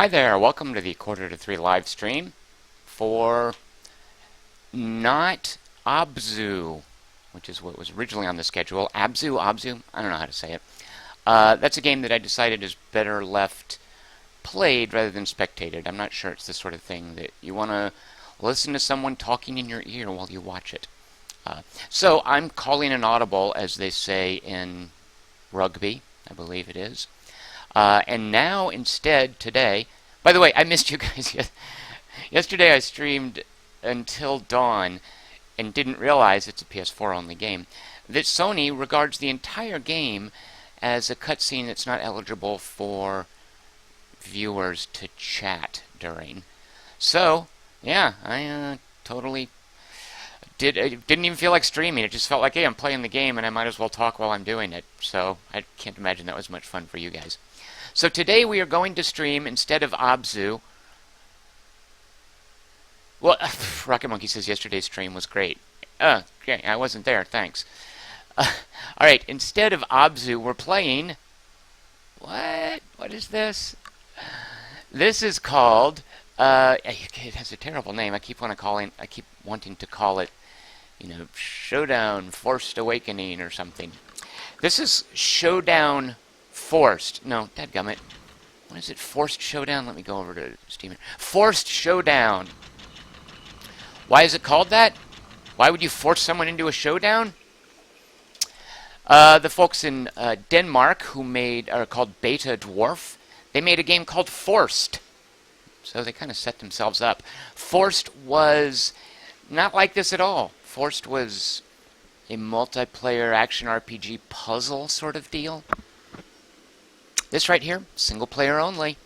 Hi there, welcome to the Quarter to Three live stream for not Abzu, which is what was originally on the schedule. Abzu, I don't know how to say it. That's a game that I decided is better left played rather than spectated. I'm not sure it's the sort of thing that you want to listen to someone talking in your ear while you watch it. So I'm calling an audible, as they say in rugby, I believe it is. And now, instead, today... By the way, I missed you guys. Yesterday I streamed until dawn and didn't realize it's a PS4-only game, that Sony regards the entire game as a cutscene that's not eligible for viewers to chat during. So, yeah, I totally... It didn't even feel like streaming. It just felt like, hey, I'm playing the game and I might as well talk while I'm doing it. So I can't imagine that was much fun for you guys. So today we are going to stream, instead of Abzu... Well, Rocket Monkey says yesterday's stream was great. Okay, I wasn't there, thanks. Alright, instead of Abzu, we're playing... What? What is this? This is called... it has a terrible name. I keep wanting to call it, Showdown, Forced Awakening or something. This is Showdown Forced. No, dadgummit. What is it? Forced Showdown? Let me go over to Steam. Forced Showdown. Why is it called that? Why would you force someone into a showdown? The folks in Denmark are called Beta Dwarf. They made a game called Forced. So they kind of set themselves up. Forced was not like this at all. Forced was a multiplayer action RPG puzzle sort of deal. This right here, single player only.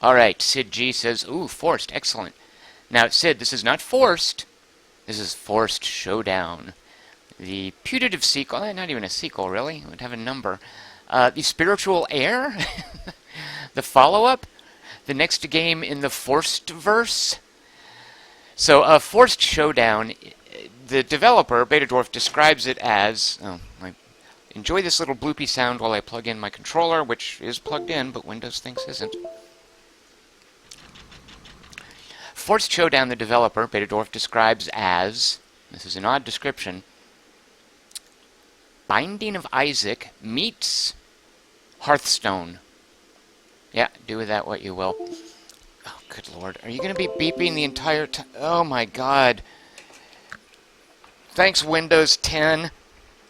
Alright, Sid G says, ooh, Forced, excellent. Now, Sid, this is not Forced. This is Forced Showdown. The putative sequel, not even a sequel, really. It would have a number. The Spiritual Heir? The follow-up? The next game in the Forced verse? So, Forced Showdown, the developer, Beta Dwarf, describes it as... enjoy this little bloopy sound while I plug in my controller, which is plugged in, but Windows thinks isn't. Forced Showdown, the developer, Beta Dwarf, describes as... This is an odd description. Binding of Isaac meets Hearthstone. Yeah, do with that what you will. Oh, good lord. Are you going to be beeping the entire time? Oh, my god. Thanks, Windows 10.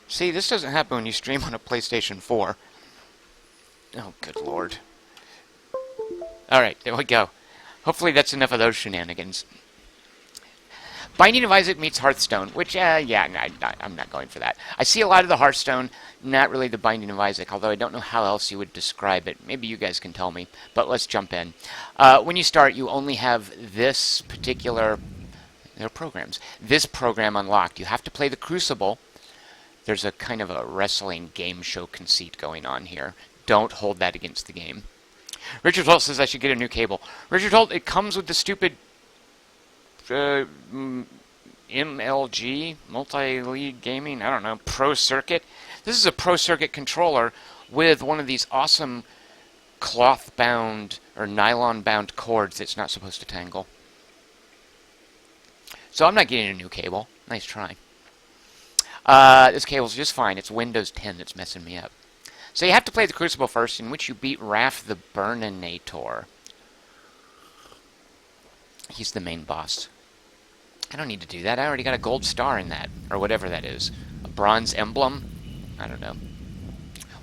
See, this doesn't happen when you stream on a PlayStation 4. Oh, good lord. Alright, there we go. Hopefully that's enough of those shenanigans. Binding of Isaac meets Hearthstone, which, I'm not going for that. I see a lot of the Hearthstone, not really the Binding of Isaac, although I don't know how else you would describe it. Maybe you guys can tell me, but let's jump in. When you start, you only have this particular... There are programs. This program unlocked. You have to play the Crucible. There's a kind of a wrestling game show conceit going on here. Don't hold that against the game. Richard Holt says I should get a new cable. Richard Holt, it comes with the stupid... MLG, Multi-League Gaming, I don't know, Pro Circuit. This is a Pro Circuit controller with one of these awesome cloth-bound or nylon-bound cords that's not supposed to tangle. So I'm not getting a new cable. Nice try. This cable's just fine. It's Windows 10 that's messing me up. So you have to play the Crucible first, in which you beat Raph the Burninator. He's the main boss. I don't need to do that. I already got a gold star in that, or whatever that is. A bronze emblem? I don't know.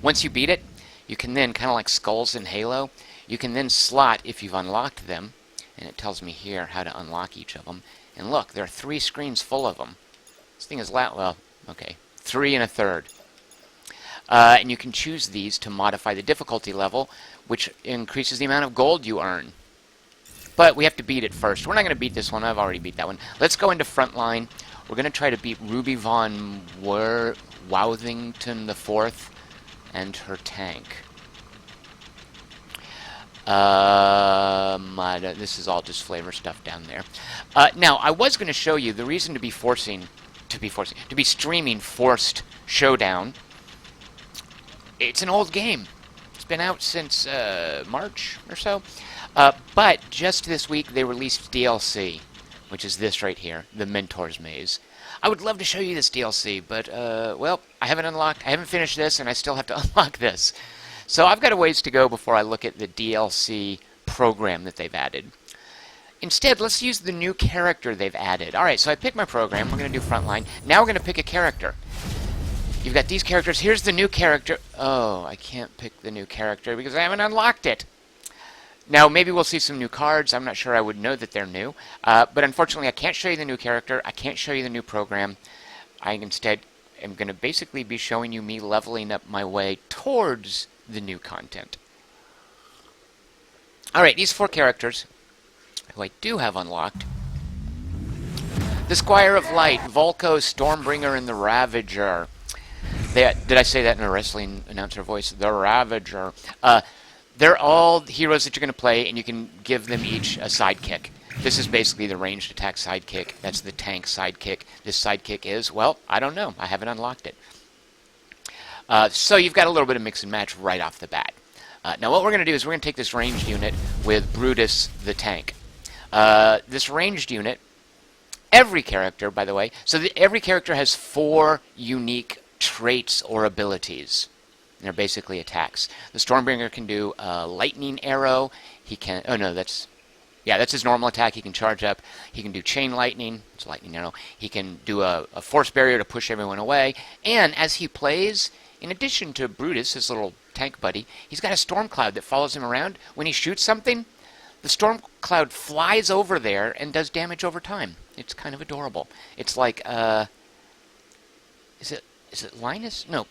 Once you beat it, you can then, kind of like skulls in Halo, you can then slot if you've unlocked them, and it tells me here how to unlock each of them. And look, there are 3 screens full of them. This thing is well, okay, 3 and a third. And you can choose these to modify the difficulty level, which increases the amount of gold you earn. But we have to beat it first. We're not going to beat this one. I've already beat that one. Let's go into Frontline. We're going to try to beat Ruby von Wouthington IV and her tank. This is all just flavor stuff down there. Now, I was going to show you the reason to be forcing to be streaming Forced Showdown. It's an old game. It's been out since March or so. But just this week they released DLC, which is this right here, the Mentor's Maze. I would love to show you this DLC, but, well, I haven't finished this, and I still have to unlock this. So I've got a ways to go before I look at the DLC program that they've added. Instead, let's use the new character they've added. Alright, so I picked my program. We're going to do Frontline. Now we're going to pick a character. You've got these characters. Here's the new character. Oh, I can't pick the new character because I haven't unlocked it. Now, maybe we'll see some new cards. I'm not sure I would know that they're new. But unfortunately, I can't show you the new character. I can't show you the new program. I instead am going to basically be showing you me leveling up my way towards the new content. Alright, these 4 characters, who I do have unlocked. The Squire of Light, Volko, Stormbringer, and the Ravager. Did I say that in a wrestling announcer voice? The Ravager. They're all heroes that you're going to play, and you can give them each a sidekick. This is basically the ranged attack sidekick. That's the tank sidekick. This sidekick is, well, I don't know. I haven't unlocked it. So you've got a little bit of mix and match right off the bat. Now what we're going to do is we're going to take this ranged unit with Brutus the tank. This ranged unit, every character, by the way, so every character has 4 unique traits or abilities. They're basically attacks. The Stormbringer can do a lightning arrow. He can, oh no, that's his normal attack. He can charge up. He can do chain lightning. It's a lightning arrow. He can do a force barrier to push everyone away. And as he plays, in addition to Brutus, his little tank buddy, he's got a storm cloud that follows him around. When he shoots something, the storm cloud flies over there and does damage over time. It's kind of adorable. It's like, is it Linus? No,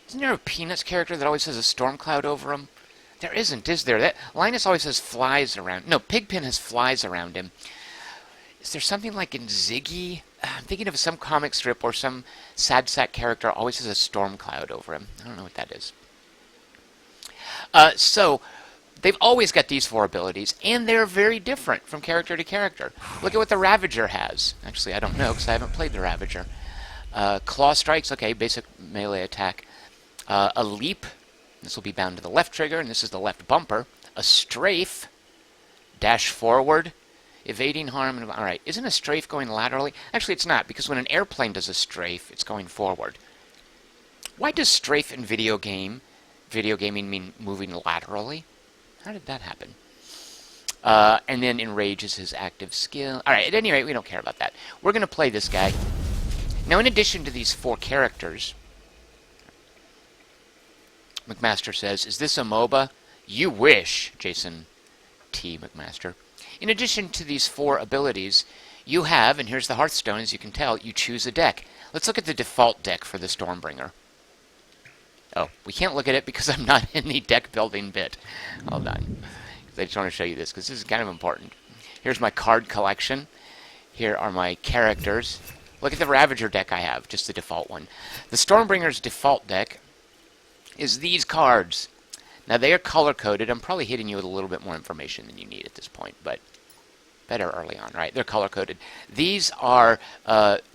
isn't there a Peanuts character that always has a storm cloud over him? There isn't, is there? Linus always has flies around. No, Pigpen has flies around him. Is there something like in Ziggy? I'm thinking of some comic strip or some sad sack character always has a storm cloud over him. I don't know what that is. So, they've always got these 4 abilities, and they're very different from character to character. Look at what the Ravager has. Actually, I don't know because I haven't played the Ravager. Claw strikes, okay, basic melee attack. A leap, this will be bound to the left trigger, and this is the left bumper. A strafe, dash forward, evading harm. Alright, isn't a strafe going laterally? Actually, it's not, because when an airplane does a strafe, it's going forward. Why does strafe in video gaming mean moving laterally? How did that happen? And then enrage is his active skill. Alright, at any rate, we don't care about that. We're going to play this guy. Now, in addition to these 4 characters, McMaster says, is this a MOBA? You wish, Jason T. McMaster. In addition to these 4 abilities, you have, and here's the Hearthstone, as you can tell, you choose a deck. Let's look at the default deck for the Stormbringer. Oh, we can't look at it because I'm not in the deck building bit. Hold on. I just want to show you this because this is kind of important. Here's my card collection. Here are my characters. Look at the Ravager deck I have, just the default one. The Stormbringer's default deck is these cards. Now, they are color-coded. I'm probably hitting you with a little bit more information than you need at this point, but better early on, right? They're color-coded. These are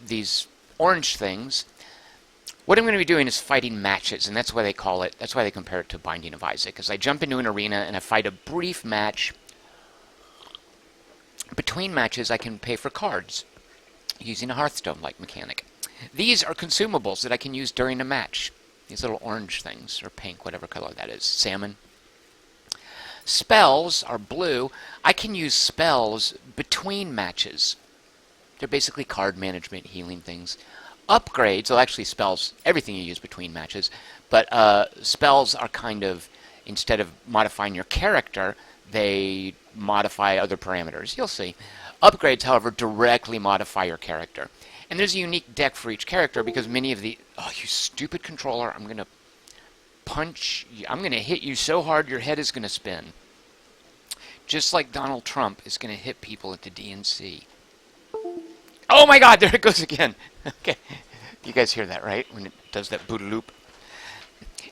these orange things. What I'm going to be doing is fighting matches, and that's why they call it, that's why they compare it to Binding of Isaac, because I jump into an arena and I fight a brief match. Between matches, I can pay for cards using a Hearthstone-like mechanic. These are consumables that I can use during a match. These little orange things, or pink, whatever color that is. Salmon. Spells are blue. I can use spells between matches. They're basically card management, healing things. Upgrades, well, actually spells, everything you use between matches, but spells are kind of, instead of modifying your character, they modify other parameters. You'll see. Upgrades, however, directly modify your character. And there's a unique deck for each character because many of the... Oh, you stupid controller. I'm going to punch... I'm going to hit you so hard your head is going to spin. Just like Donald Trump is going to hit people at the DNC. Oh my god, there it goes again. Okay. You guys hear that, right? When it does that boodaloop.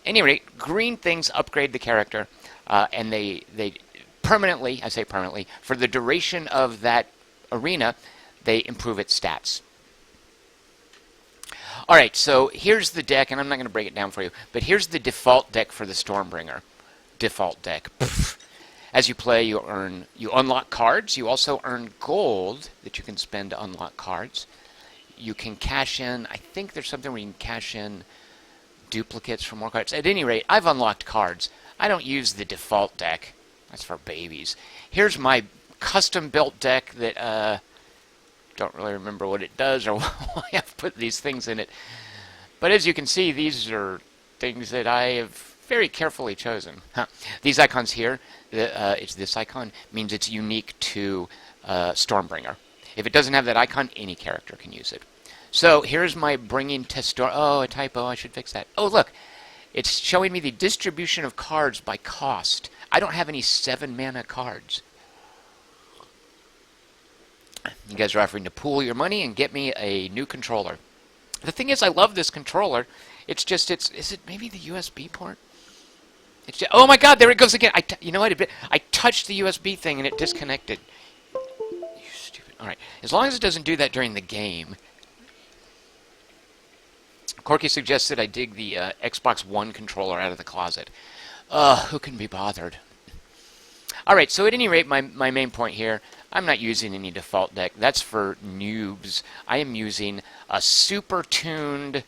Any rate, green things upgrade the character, and they permanently, I say permanently, for the duration of that arena, they improve its stats. Alright, so here's the deck, and I'm not going to break it down for you, but here's the default deck for the Stormbringer. Default deck. Pfft. As you play, you unlock cards. You also earn gold that you can spend to unlock cards. You can cash in, I think there's something where you can cash in duplicates for more cards. At any rate, I've unlocked cards. I don't use the default deck. That's for babies. Here's my custom-built deck that, don't really remember what it does or why I've put these things in it. But as you can see, these are things that I have very carefully chosen. These icons here, it's this icon, means it's unique to Stormbringer. If it doesn't have that icon, any character can use it. So here's my bringing to Storm. Oh, a typo. I should fix that. Oh, look. It's showing me the distribution of cards by cost. I don't have any 7-mana cards. You guys are offering to pool your money and get me a new controller. The thing is, I love this controller. It's just, is it maybe the USB port? It's just, oh my God, there it goes again. You know what? I touched the USB thing and it disconnected. You stupid. All right. As long as it doesn't do that during the game. Corky suggested I dig the Xbox One controller out of the closet. Who can be bothered? Alright, so at any rate, my main point here, I'm not using any default deck. That's for noobs. I am using a super tuned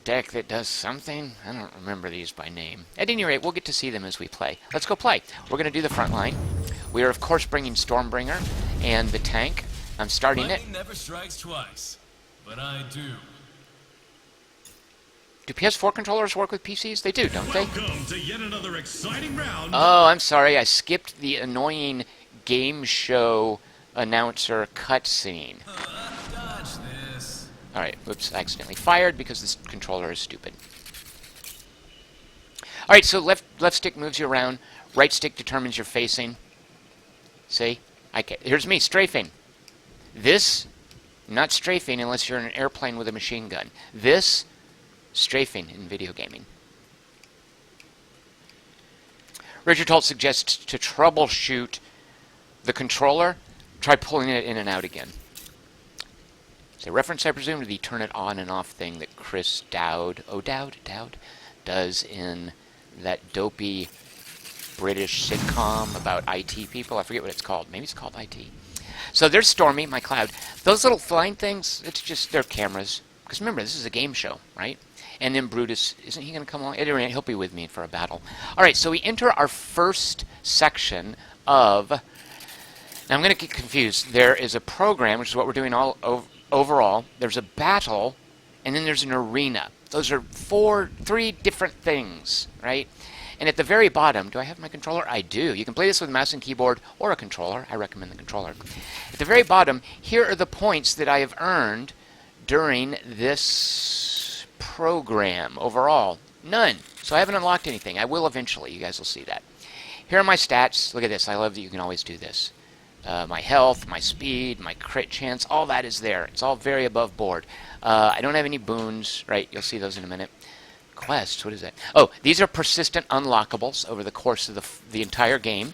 deck that does something. I don't remember these by name. At any rate, we'll get to see them as we play. Let's go play. We're going to do the front line. We are, of course, bringing Stormbringer and the tank. I'm starting it. Never strikes twice, but I do. Do PS4 controllers work with PCs? They do, don't they? Welcome to yet another exciting round. Oh, I'm sorry. I skipped the annoying game show announcer cutscene. Dodge this. Alright, oops, I accidentally fired because this controller is stupid. Alright, so left stick moves you around. Right stick determines your facing. See? Here's me, strafing. This, not strafing unless you're in an airplane with a machine gun. This, strafing in video gaming. Richard Holt suggests to troubleshoot the controller, try pulling it in and out again. It's a reference, I presume, to the turn it on and off thing that Chris Dowd does in that dopey British sitcom about IT people. I forget what it's called. Maybe it's called IT. So there's Stormy, my cloud. Those little flying things, it's just, they're cameras. Because remember, this is a game show, right? And then Brutus, isn't he going to come along? Anyway, he'll be with me for a battle. All right, so we enter our first section of... Now, I'm going to get confused. There is a program, which is what we're doing all overall. There's a battle, and then there's an arena. Those are three different things, right? And at the very bottom, do I have my controller? I do. You can play this with a mouse and keyboard or a controller. I recommend the controller. At the very bottom, here are the points that I have earned during this program overall. None. So I haven't unlocked anything. I will eventually. You guys will see that. Here are my stats. Look at this. I love that you can always do this. My health, my speed, my crit chance, all that is there. It's all very above board. I don't have any boons, right? You'll see those in a minute. Quests, what is that? Oh, these are persistent unlockables over the course of the entire game.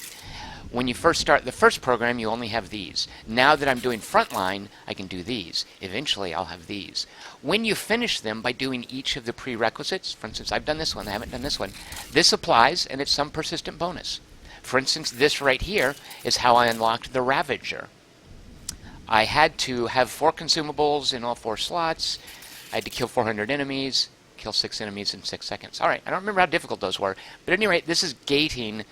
When you first start the first program, you only have these. Now that I'm doing frontline, I can do these. Eventually, I'll have these. When you finish them by doing each of the prerequisites, for instance, I've done this one, I haven't done this one, this applies, and it's some persistent bonus. For instance, this right here is how I unlocked the Ravager. I had to have 4 consumables in all 4 slots. I had to kill 400 enemies, kill 6 enemies in 6 seconds. All right, I don't remember how difficult those were, but at any rate, this is gating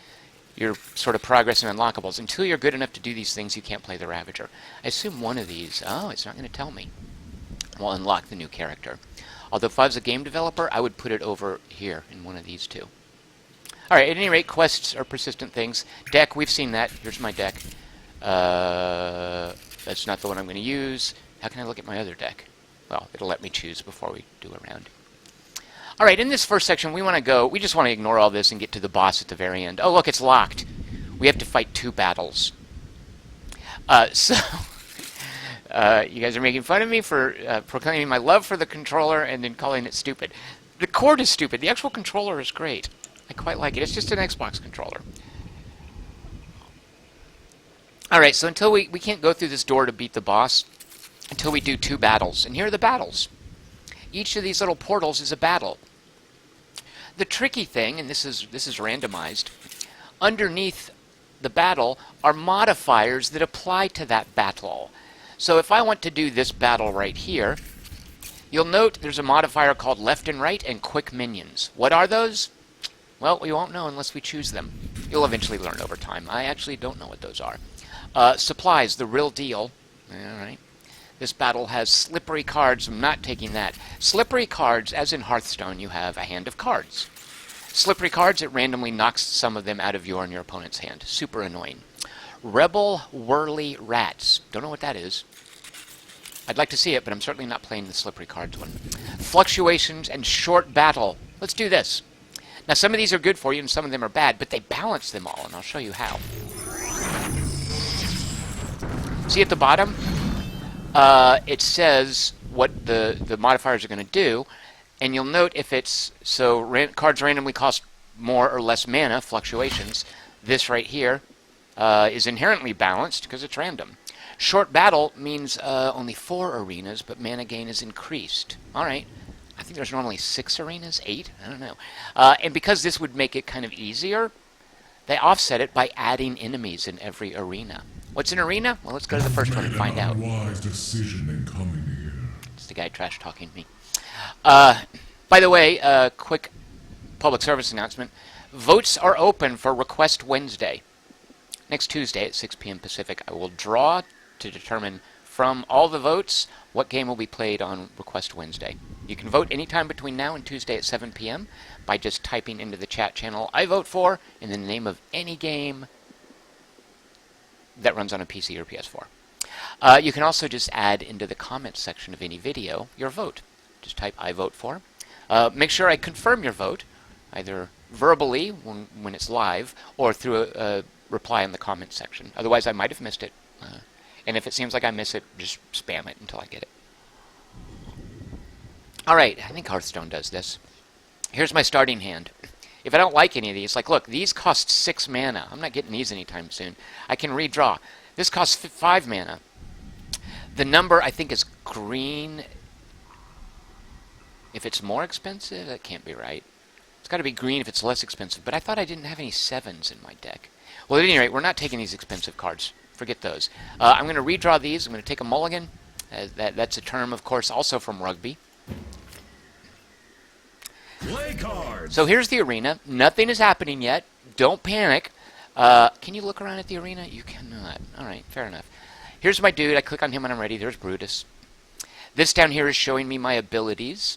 your sort of progress in unlockables. Until you're good enough to do these things, you can't play the Ravager. I assume one of these, oh, it's not going to tell me, will unlock the new character. Although if I was a game developer, I would put it over here in one of these two. Alright, at any rate, quests are persistent things. Deck, we've seen that. Here's my deck. That's not the one I'm going to use. How can I look at my other deck? Well, it'll let me choose before we do a round. Alright, in this first section, we just want to ignore all this and get to the boss at the very end. Oh, look, it's locked. We have to fight 2 battles. You guys are making fun of me for proclaiming my love for the controller and then calling it stupid. The cord is stupid. The actual controller is great. I quite like it. It's just an Xbox controller. Alright, so until we can't go through this door to beat the boss until we do 2 battles. And here are the battles. Each of these little portals is a battle. The tricky thing, and this is randomized, underneath the battle are modifiers that apply to that battle. So if I want to do this battle right here, you'll note there's a modifier called left and right and quick minions. What are those? Well, we won't know unless we choose them. You'll eventually learn over time. I actually don't know what those are. Supplies, the real deal. Alright. This battle has slippery cards. I'm not taking that. Slippery cards, as in Hearthstone, you have a hand of cards. Slippery cards, it randomly knocks some of them out of your and your opponent's hand. Super annoying. Rebel Whirly Rats. Don't know what that is. I'd like to see it, but I'm certainly not playing the slippery cards one. Fluctuations and short battle. Let's do this. Now, some of these are good for you and some of them are bad, but they balance them all, and I'll show you how. See at the bottom? It says what the modifiers are going to do, and you'll note if it's, cards randomly cost more or less mana, fluctuations. This right here is inherently balanced because it's random. Short battle means only 4 arenas, but mana gain is increased. Alright. I think there's normally 6 arenas, 8, I don't know. And because this would make it kind of easier, they offset it by adding enemies in every arena. What's an arena? Well, let's go to the first one and find out. Wise decision in coming here. It's the guy trash talking me. By the way, quick public service announcement. Votes are open for Request Wednesday. Next Tuesday at 6 p.m. Pacific, I will draw to determine from all the votes what game will be played on Request Wednesday. You can vote anytime between now and Tuesday at 7 p.m. by just typing into the chat channel I vote for in the name of any game that runs on a PC or PS4. You can also just add into the comments section of any video your vote. Just type I vote for. Make sure I confirm your vote, either verbally when it's live or through a reply in the comments section. Otherwise, I might have missed it. And if it seems like I miss it, just spam it until I get it. Alright, I think Hearthstone does this. Here's my starting hand. If I don't like any of these, like, look, these cost 6 mana. I'm not getting these anytime soon. I can redraw. This costs 5 mana. The number, I think, is green. If it's more expensive, that can't be right. It's got to be green if it's less expensive. But I thought I didn't have any 7s in my deck. Well, at any rate, we're not taking these expensive cards. Forget those. I'm going to redraw these. I'm going to take a mulligan. That's a term, of course, also from rugby. Play cards. So here's the arena. Nothing is happening yet. Don't panic. Can you look around at the arena? You cannot. All right, fair enough. Here's my dude. I click on him when I'm ready. There's Brutus. This down here is showing me my abilities.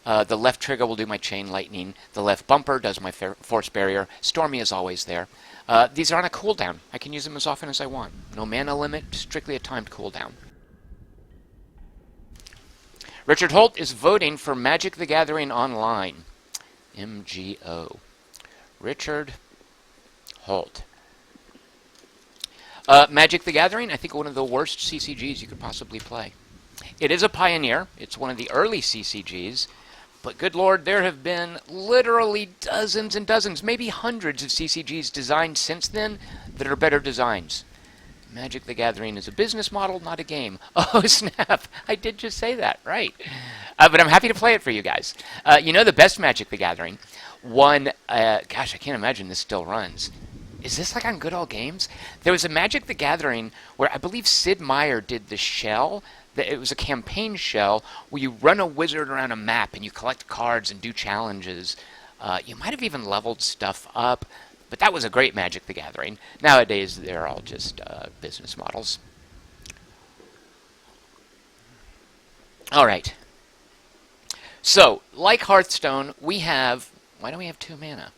The left trigger will do my chain lightning. The left bumper does my force barrier. Stormy is always there. These are on a cooldown. I can use them as often as I want. No mana limit, strictly a timed cooldown. Richard Holt is voting for Magic the Gathering Online. MGO. Richard Holt. Magic the Gathering, I think one of the worst CCGs you could possibly play. It is a pioneer. It's one of the early CCGs. But good lord, there have been literally dozens and dozens, maybe hundreds of CCGs designed since then that are better designs. Magic the Gathering is a business model, not a game. Oh, snap. I did just say that, right. But I'm happy to play it for you guys. You know the best Magic the Gathering? One, gosh, I can't imagine this still runs. Is this like on Good Old Games? There was a Magic the Gathering where I believe Sid Meier did the shell. It was a campaign shell where you run a wizard around a map and you collect cards and do challenges. You might have even leveled stuff up. But that was a great Magic the Gathering. Nowadays, they're all just business models. All right. So, like Hearthstone, we have... Why don't we have 2 mana?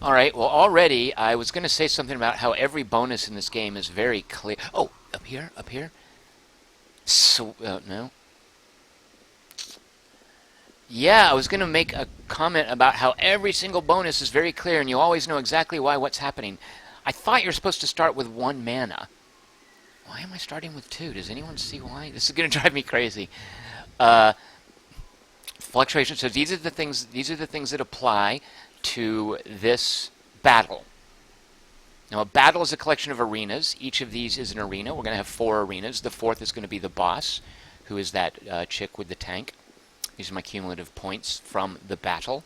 All right, well, already I was going to say something about how every bonus in this game is very clear. Oh, up here, up here. So, no. Yeah, I was going to make a comment about how every single bonus is very clear and you always know exactly what's happening. I thought you're supposed to start with 1 mana. Why am I starting with 2? Does anyone see why? This is going to drive me crazy. Fluctuation. So these are the things that apply to this battle. Now, a battle is a collection of arenas. Each of these is an arena. We're going to have 4 arenas. The 4th is going to be the boss, who is that chick with the tank. These are my cumulative points from the battle.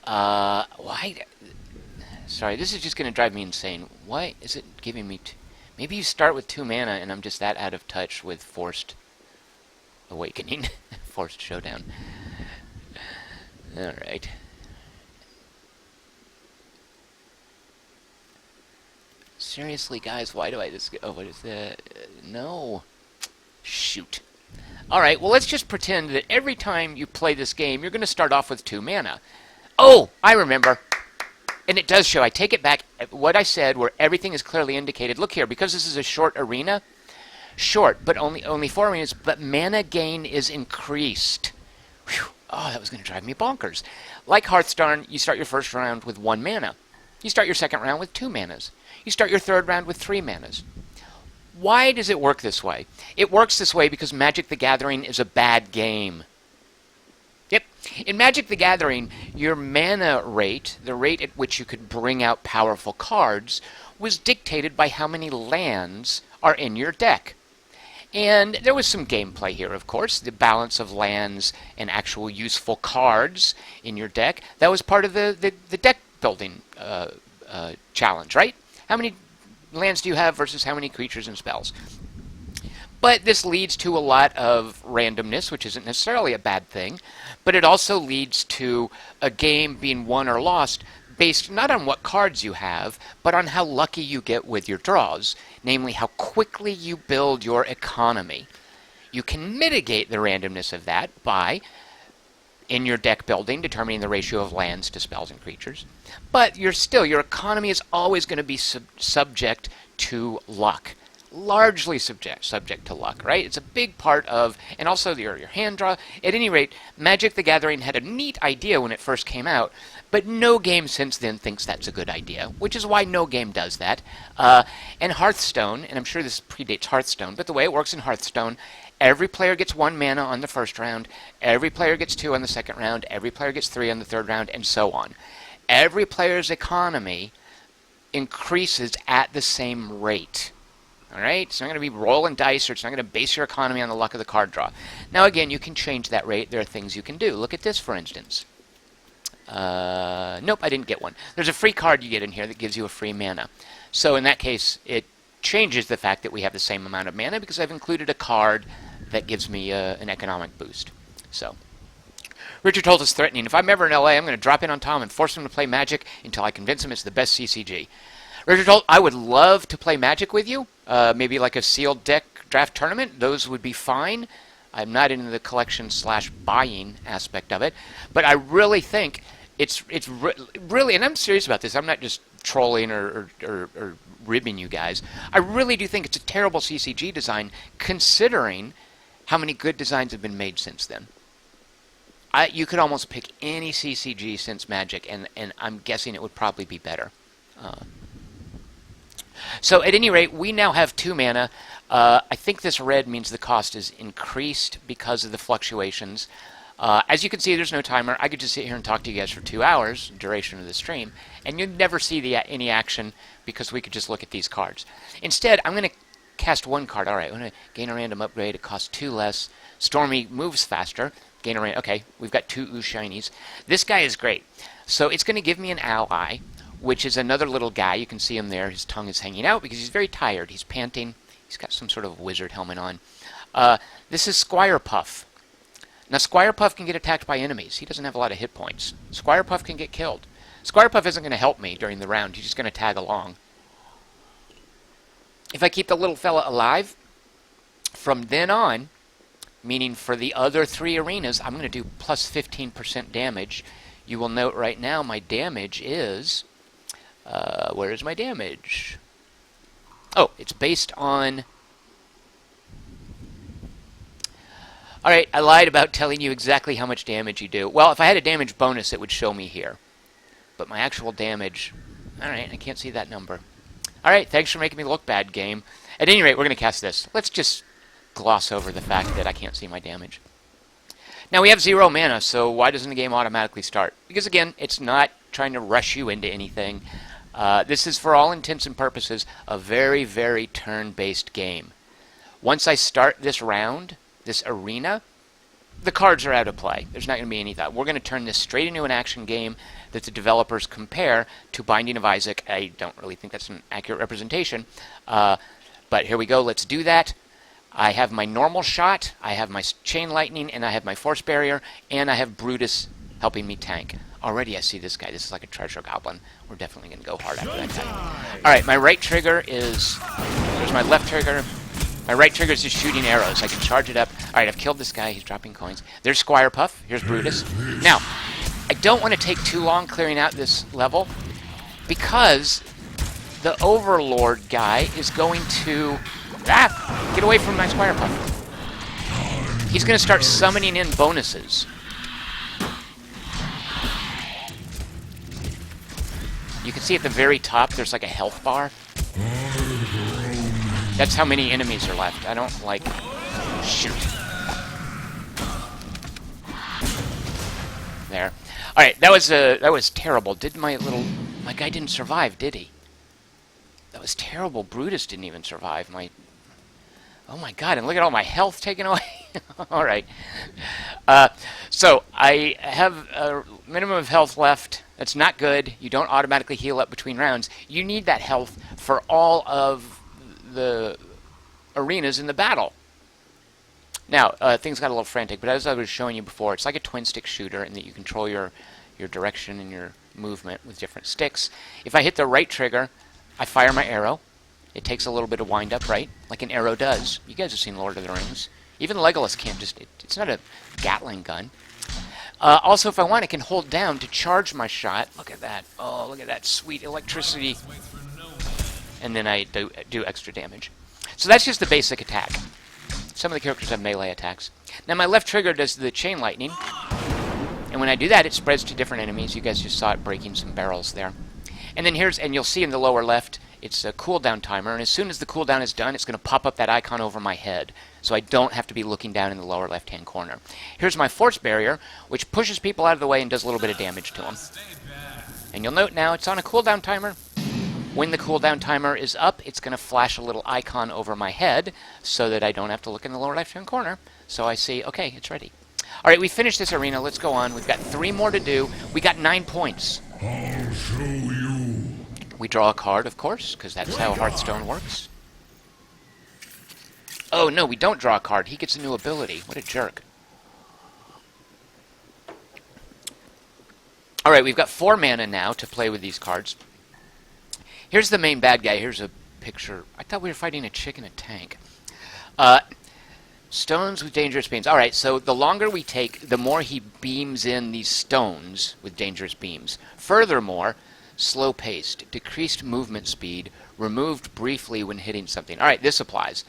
Why? Sorry, this is just going to drive me insane. Why is it giving me... Maybe you start with 2 mana, and I'm just that out of touch with Forced Awakening. Forced Showdown. Alright. Seriously, guys, why do I just... Oh, what is that? No. Shoot. Alright, well, let's just pretend that every time you play this game, you're going to start off with 2 mana. Oh, I remember. And it does show. I take it back. What I said, where everything is clearly indicated. Look here, because this is a short arena. Short, but only 4 arenas, but mana gain is increased. Whew. Oh, that was going to drive me bonkers. Like Hearthstone, you start your first round with 1 mana. You start your second round with 2 manas. You start your third round with 3 manas. Why does it work this way? It works this way because Magic the Gathering is a bad game. Yep. In Magic the Gathering, your mana rate, the rate at which you could bring out powerful cards, was dictated by how many lands are in your deck. And there was some gameplay here, of course, the balance of lands and actual useful cards in your deck. That was part of the deck building challenge, right? How many lands do you have versus how many creatures and spells? But this leads to a lot of randomness, which isn't necessarily a bad thing, but it also leads to a game being won or lost based not on what cards you have, but on how lucky you get with your draws, namely how quickly you build your economy. You can mitigate the randomness of that by, in your deck building, determining the ratio of lands to spells and creatures, but your economy is always going to be subject to luck. Largely subject to luck, right? It's a big part of, and also your hand draw. At any rate, Magic the Gathering had a neat idea when it first came out, but no game since then thinks that's a good idea, which is why no game does that. And Hearthstone, and I'm sure this predates Hearthstone, but the way it works in Hearthstone, every player gets 1 mana on the first round, every player gets 2 on the second round, every player gets 3 on the third round, and so on. Every player's economy increases at the same rate. Alright, it's not going to be rolling dice, or it's not going to base your economy on the luck of the card draw. Now again, you can change that rate. There are things you can do. Look at this, for instance. Nope, I didn't get one. There's a free card you get in here that gives you a free mana. So in that case, it changes the fact that we have the same amount of mana because I've included a card that gives me an economic boost. So, Richard Holt is threatening, if I'm ever in LA, I'm going to drop in on Tom and force him to play Magic until I convince him it's the best CCG. Richard Holt, I would love to play Magic with you. Maybe like a sealed deck draft tournament. Those would be fine. I'm not into the collection/buying aspect of it. But I really think it's really, and I'm serious about this. I'm not just trolling or ribbing you guys. I really do think it's a terrible CCG design, considering how many good designs have been made since then. You could almost pick any CCG since Magic, and I'm guessing it would probably be better. So at any rate, we now have 2 mana. I think this red means the cost is increased because of the fluctuations. As you can see, there's no timer. I could just sit here and talk to you guys for 2 hours, duration of the stream, and you'd never see any action because we could just look at these cards. Instead, I'm going to cast 1 card. All right, I'm going to gain a random upgrade. It costs 2 less. Stormy moves faster. Gain a random. Okay, we've got 2 Ooh Shinies. This guy is great. So it's going to give me an ally, which is another little guy. You can see him there. His tongue is hanging out because he's very tired. He's panting. He's got some sort of wizard helmet on. This is Squire Puff. Now, Squire Puff can get attacked by enemies. He doesn't have a lot of hit points. Squire Puff can get killed. Squire Puff isn't going to help me during the round. He's just going to tag along. If I keep the little fella alive, from then on, meaning for the other 3 arenas, I'm going to do plus 15% damage. You will note right now my damage is... where is my damage? Oh, it's based on... Alright, I lied about telling you exactly how much damage you do. Well, if I had a damage bonus, it would show me here. But my actual damage... Alright, I can't see that number. Alright, thanks for making me look bad, game. At any rate, we're going to cast this. Let's just gloss over the fact that I can't see my damage. Now, we have 0 mana, so why doesn't the game automatically start? Because, again, it's not trying to rush you into anything. This is, for all intents and purposes, a very, very turn-based game. Once I start this round, this arena, the cards are out of play. There's not going to be any thought. We're going to turn this straight into an action game that the developers compare to Binding of Isaac. I don't really think that's an accurate representation. But here we go. Let's do that. I have my normal shot, I have my chain lightning, and I have my force barrier, and I have Brutus helping me tank. Already I see this guy. This is like a treasure goblin. We're definitely going to go hard after that guy. Alright, my right trigger is... There's my left trigger. My right trigger is just shooting arrows. I can charge it up. Alright, I've killed this guy. He's dropping coins. There's Squire Puff. Here's Brutus. Now, I don't want to take too long clearing out this level because the Overlord guy is going to... get away from my Squire Puff. He's going to start summoning in bonuses. You can see at the very top there's like a health bar. That's how many enemies are left. I don't like... Shoot. There. Alright, that was terrible. My guy didn't survive, did he? That was terrible. Brutus didn't even survive. Oh my god, and look at all my health taken away. Alright. So, I have a minimum of health left. That's not good. You don't automatically heal up between rounds. You need that health for all of the arenas in the battle. Now, things got a little frantic, but as I was showing you before, it's like a twin-stick shooter in that you control your direction and your movement with different sticks. If I hit the right trigger, I fire my arrow. It takes a little bit of wind-up, right? Like an arrow does. You guys have seen Lord of the Rings. Even Legolas can't just... It's not a Gatling gun. Also, if I want, I can hold down to charge my shot. Look at that. Oh, look at that sweet electricity. And then I do extra damage. So that's just the basic attack. Some of the characters have melee attacks. Now, my left trigger does the chain lightning. And when I do that, it spreads to different enemies. You guys just saw it breaking some barrels there. And then and you'll see in the lower left, it's a cooldown timer, and as soon as the cooldown is done, it's going to pop up that icon over my head, so I don't have to be looking down in the lower left-hand corner. Here's my force barrier, which pushes people out of the way and does a little bit of damage to them. And you'll note now, it's on a cooldown timer. When the cooldown timer is up, it's going to flash a little icon over my head, so that I don't have to look in the lower left-hand corner. So I see, okay, it's ready. Alright, we finished this arena, let's go on. We've got 3 more to do. We got 9 points. I'll show you. We draw a card, of course, because that's how Hearthstone works. Oh, no, we don't draw a card. He gets a new ability. What a jerk. Alright, we've got 4 mana now to play with these cards. Here's the main bad guy. Here's a picture. I thought we were fighting a chick in a tank. Stones with dangerous beams. Alright, so the longer we take, the more he beams in these stones with dangerous beams. Furthermore, slow-paced, decreased movement speed, removed briefly when hitting something. Alright, this applies.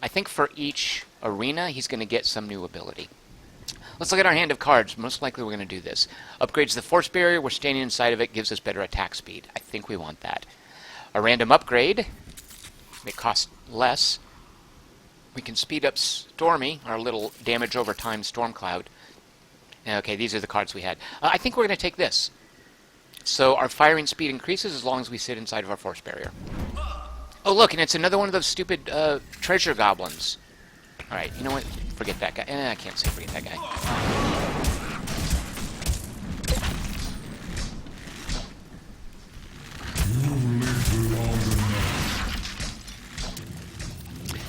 I think for each arena, he's going to get some new ability. Let's look at our hand of cards. Most likely we're going to do this. Upgrades the force barrier. We're standing inside of it. Gives us better attack speed. I think we want that. A random upgrade. It costs less. We can speed up Stormy, our little damage over time storm cloud. Okay, these are the cards we had. I think we're going to take this. So our firing speed increases as long as we sit inside of our force barrier. Oh, look, and it's another one of those stupid treasure goblins. Alright, you know what? Forget that guy. I can't say forget that guy.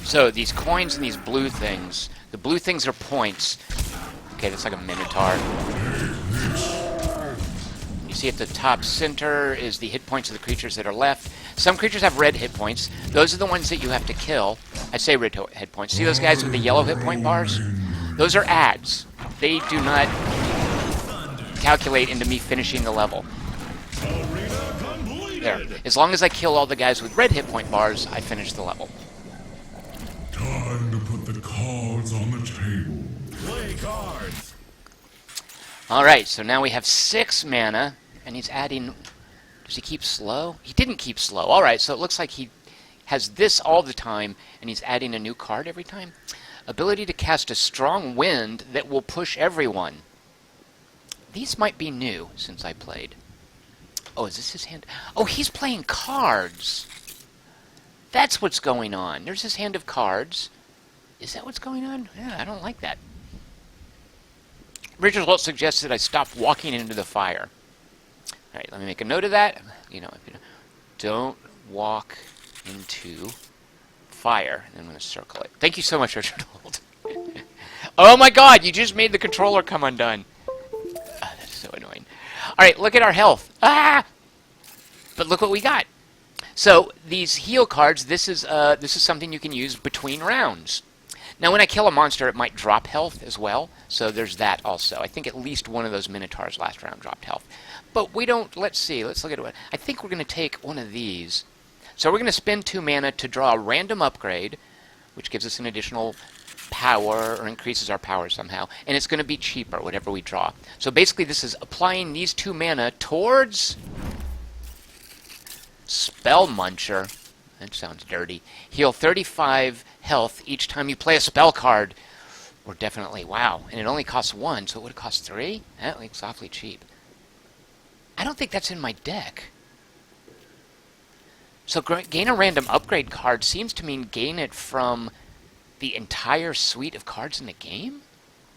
So, these coins and these blue things, the blue things are points. Okay, that's like a minotaur. You see at the top center is the hit points of the creatures that are left. Some creatures have red hit points. Those are the ones that you have to kill. I say red hit points. See those guys with the yellow hit point bars? Those are ads. They do not calculate into me finishing the level. There. As long as I kill all the guys with red hit point bars, I finish the level. Time to put the cards on the table. Play cards. Alright, so now we have 6 mana, and he's adding... Does he keep slow? He didn't keep slow. Alright, so it looks like he has this all the time, and he's adding a new card every time. Ability to cast a strong wind that will push everyone. These might be new, since I played. Oh, is this his hand? Oh, he's playing cards. That's what's going on. There's his hand of cards. Is that what's going on? Yeah, I don't like that. Richard Holt suggests that I stop walking into the fire. All right, let me make a note of that. Don't walk into fire. And I'm going to circle it. Thank you so much, Richard Holt. Oh my God, you just made the controller come undone. That's so annoying. All right, look at our health. Ah! But look what we got. So these heal cards, this is something you can use between rounds. Now, when I kill a monster, it might drop health as well. So there's that also. I think at least one of those Minotaurs last round dropped health. But we don't, let's see, let's look at it. I think we're going to take one of these. So we're going to spend 2 mana to draw a random upgrade, which gives us an additional power, or increases our power somehow. And it's going to be cheaper, whatever we draw. So basically this is applying these 2 mana towards Spell Muncher. That sounds dirty. Heal 35 health each time you play a spell card. Or definitely, wow. And it only costs 1, so it would have cost 3? That looks awfully cheap. I don't think that's in my deck. So gain a random upgrade card seems to mean gain it from the entire suite of cards in the game?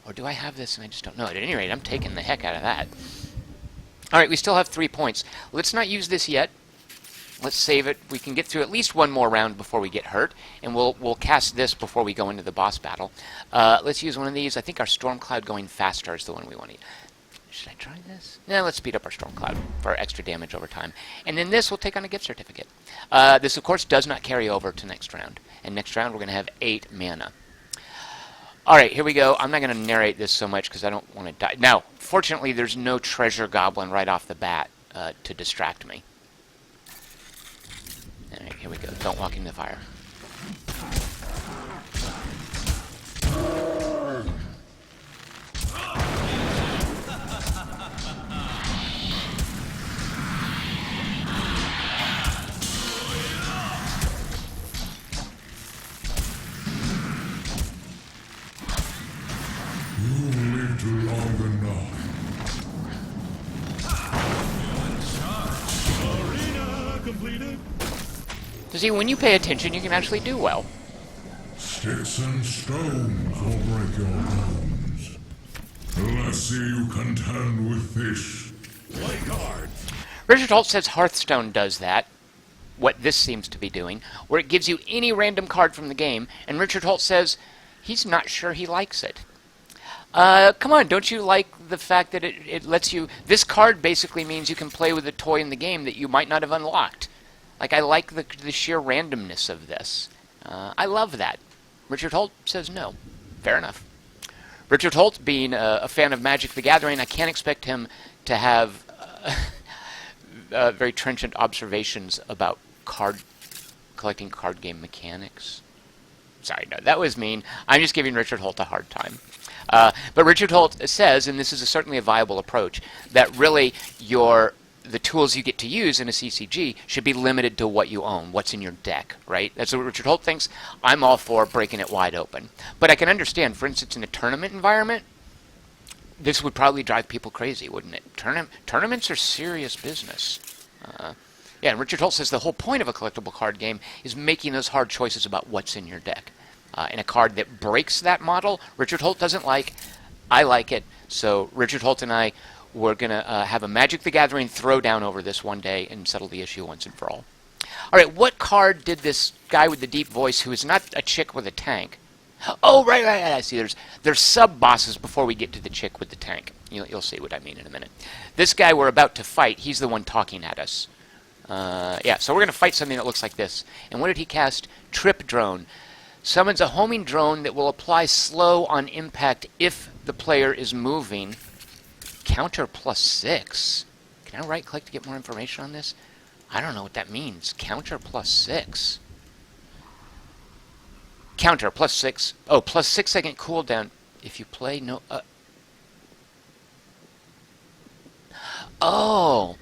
Or do I have this and I just don't know it? At any rate, I'm taking the heck out of that. Alright, we still have 3 points. Let's not use this yet. Let's save it. We can get through at least one more round before we get hurt, and we'll cast this before we go into the boss battle. Let's use one of these. I think our Storm Cloud going faster is the one we want to use. Should I try this? Yeah, let's speed up our Storm Cloud for extra damage over time. And then this will take on a gift certificate. This, of course, does not carry over to next round. And next round we're going to have 8 mana. Alright, here we go. I'm not going to narrate this so much because I don't want to die. Now, fortunately, there's no treasure goblin right off the bat to distract me. Alright, here we go. Don't walk into the fire. You lived long enough. Arena completed. So see, when you pay attention, you can actually do well. Sticks and stones will break your bones. Let's see you contend with fish. Play cards. Richard Holt says Hearthstone does that, what this seems to be doing, where it gives you any random card from the game, and Richard Holt says he's not sure he likes it. Come on, don't you like the fact that it lets you... This card basically means you can play with a toy in the game that you might not have unlocked. Like, I like the sheer randomness of this. I love that. Richard Holt says no. Fair enough. Richard Holt, being a fan of Magic the Gathering, I can't expect him to have very trenchant observations about collecting card game mechanics. Sorry, no, that was mean. I'm just giving Richard Holt a hard time. But Richard Holt says, and this is certainly a viable approach, that really the tools you get to use in a CCG should be limited to what you own, what's in your deck, right? That's what Richard Holt thinks. I'm all for breaking it wide open. But I can understand, for instance, in a tournament environment, this would probably drive people crazy, wouldn't it? Tournaments are serious business. Yeah, and Richard Holt says the whole point of a collectible card game is making those hard choices about what's in your deck. And a card that breaks that model, Richard Holt doesn't like. I like it. So Richard Holt and I, we're going to have a Magic the Gathering throwdown over this one day and settle the issue once and for all. All right, what card did this guy with the deep voice, who is not a chick with a tank... Oh, right, I see. There's sub-bosses before we get to the chick with the tank. You'll see what I mean in a minute. This guy we're about to fight, he's the one talking at us. Yeah, so we're going to fight something that looks like this. And what did he cast? Trip Drone. Summons a homing drone that will apply slow on impact if the player is moving. Counter +6. Can I right-click to get more information on this? I don't know what that means. Counter +6. Counter +6. Oh, +6 second cooldown if you play no... Oh.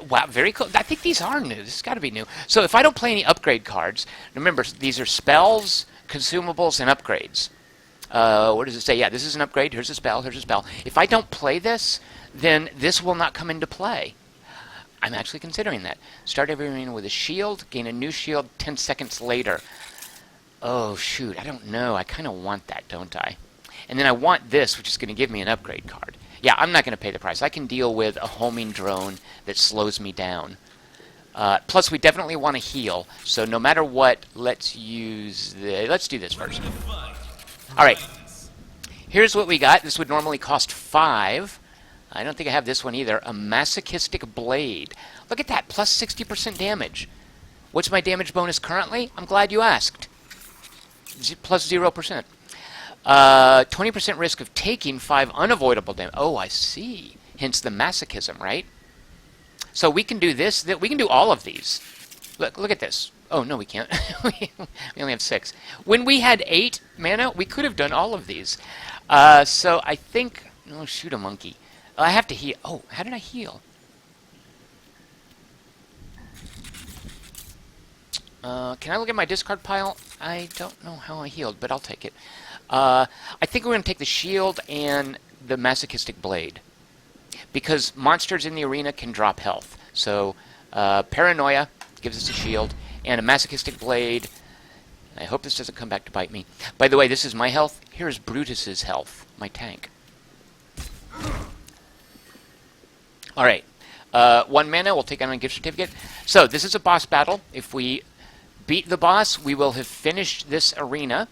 Wow, very cool. I think these are new. This has got to be new. So if I don't play any upgrade cards, remember, these are spells, consumables, and upgrades. What does it say? Yeah, this is an upgrade. Here's a spell. Here's a spell. If I don't play this, then this will not come into play. I'm actually considering that. Start every arena with a shield, gain a new shield 10 seconds later. Oh, shoot, I don't know. I kind of want that, don't I? And then I want this, which is going to give me an upgrade card. Yeah, I'm not going to pay the price. I can deal with a homing drone that slows me down. Plus, we definitely want to heal, so no matter what, let's use let's do this first. Alright, here's what we got. This would normally cost 5. I don't think I have this one either. A masochistic blade. Look at that, plus 60% damage. What's my damage bonus currently? I'm glad you asked. Plus 0%. 20% risk of taking 5 unavoidable damage. Oh, I see. Hence the masochism, right? So we can do this. We can do all of these. Look at this. Oh, no, we can't. We only have 6. When we had 8 mana, we could have done all of these. So I think... Oh, shoot a monkey. I have to heal. Oh, how did I heal? Can I look at my discard pile? I don't know how I healed, but I'll take it. I think we're going to take the shield and the masochistic blade. Because monsters in the arena can drop health. So, paranoia gives us a shield, and a masochistic blade. I hope this doesn't come back to bite me. By the way, this is my health. Here is Brutus's health, my tank. Alright. 1 mana, we'll take on a gift certificate. So, this is a boss battle. If we beat the boss, we will have finished this arena.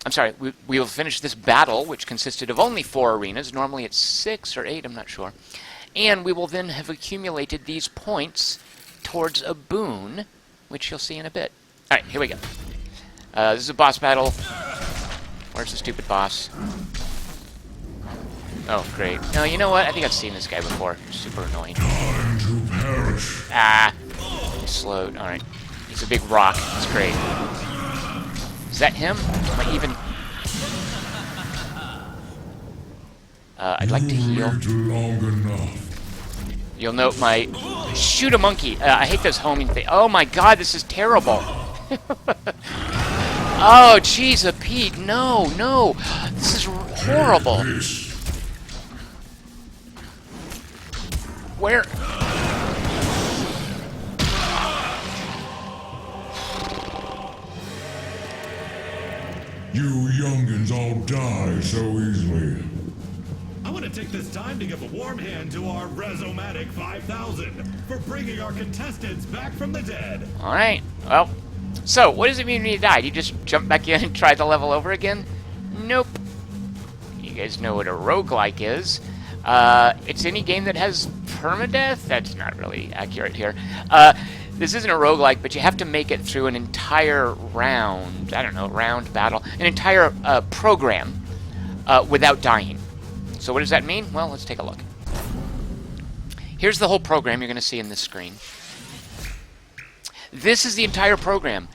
I'm sorry, we will finish this battle, which consisted of only 4 arenas. Normally it's 6 or 8, I'm not sure. And we will then have accumulated these points towards a boon, which you'll see in a bit. Alright, here we go. This is a boss battle. Where's the stupid boss? Oh, great. No, you know what? I think I've seen this guy before. Super annoying. Time to perish. Ah! He's slowed. Alright. He's a big rock. That's great. Is that him? Am I even... I'd like to heal. Long enough. You'll note my... Shoot a monkey! I hate those homing things. Oh my god, this is terrible! Oh, jeez, Pete, no, no! This is horrible! Where... You youngins all die so easily. I want to take this time to give a warm hand to our Rezomatic 5000 for bringing our contestants back from the dead. Alright, well, so, what does it mean when you die? Do you just jump back in and try the level over again? Nope. You guys know what a roguelike is. It's any game that has permadeath? That's not really accurate here. This isn't a roguelike, but you have to make it through an entire round, I don't know, round, battle, an entire program without dying. So what does that mean? Well, let's take a look. Here's the whole program you're going to see in this screen. This is the entire program.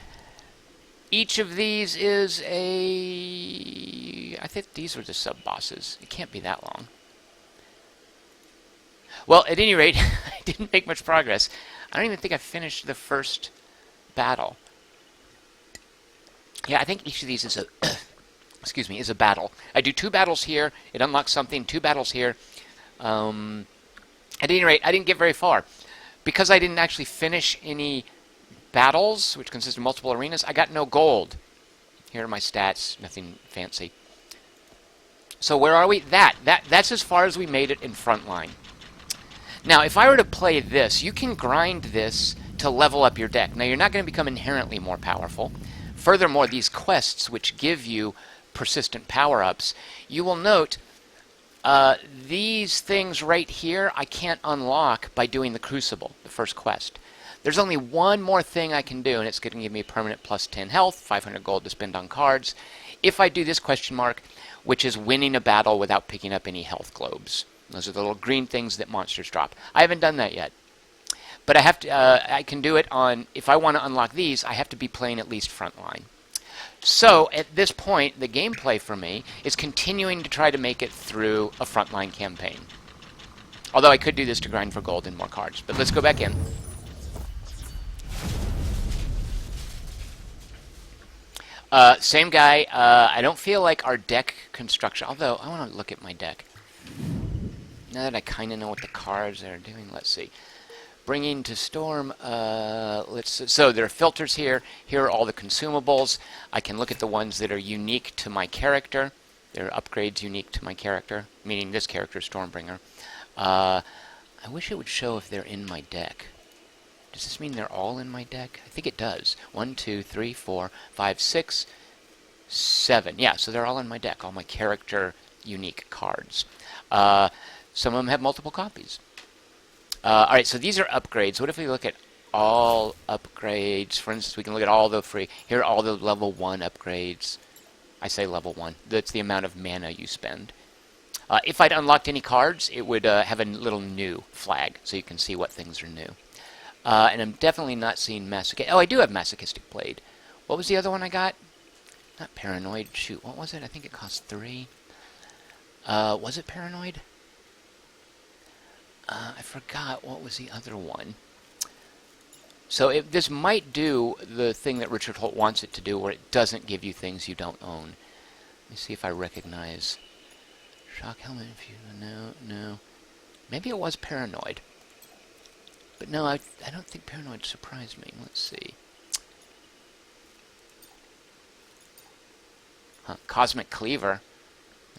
Each of these is a... I think these are the sub-bosses. It can't be that long. Well, at any rate, I didn't make much progress. I don't even think I finished the first battle. Yeah, I think each of these is a... excuse me, is a battle. I do 2 battles here. It unlocks something. 2 battles here. At any rate, I didn't get very far. Because I didn't actually finish any battles, which consist of multiple arenas, I got no gold. Here are my stats. Nothing fancy. So where are we? That's as far as we made it in Frontline. Now, if I were to play this, you can grind this to level up your deck. Now, you're not going to become inherently more powerful. Furthermore, these quests, which give you persistent power-ups, you will note these things right here I can't unlock by doing the Crucible, the first quest. There's only one more thing I can do, and it's going to give me a permanent plus 10 health, 500 gold to spend on cards, if I do this question mark, which is winning a battle without picking up any health globes. Those are the little green things that monsters drop. I haven't done that yet. But I have to. I can do it on... If I want to unlock these, I have to be playing at least Frontline. So, at this point, the gameplay for me is continuing to try to make it through a Frontline campaign. Although I could do this to grind for gold and more cards. But let's go back in. Same guy. I don't feel like our deck construction... Although, I want to look at my deck. Now that I kind of know what the cards are doing, let's see. Bringing to storm, so there are filters here. Here are all the consumables. I can look at the ones that are unique to my character. There are upgrades unique to my character, meaning this character, Stormbringer. I wish it would show if they're in my deck. Does this mean they're all in my deck? I think it does. 1, 2, 3, 4, 5, 6, 7. Yeah, so they're all in my deck, all my character unique cards. Some of them have multiple copies. Alright, so these are upgrades. What if we look at all upgrades? For instance, we can look at all the free. Here are all the level 1 upgrades. I say level 1. That's the amount of mana you spend. If I'd unlocked any cards, it would have a little new flag, so you can see what things are new. And I'm definitely not seeing Masochistic. Oh, I do have Masochistic Blade. What was the other one I got? Not Paranoid. Shoot, what was it? I think it cost 3. Was it Paranoid? I forgot what was the other one. So this might do the thing that Richard Holt wants it to do, where it doesn't give you things you don't own. Let me see if I recognize. Shock helmet. No. Maybe it was Paranoid. But no, I don't think Paranoid surprised me. Let's see. Cosmic Cleaver.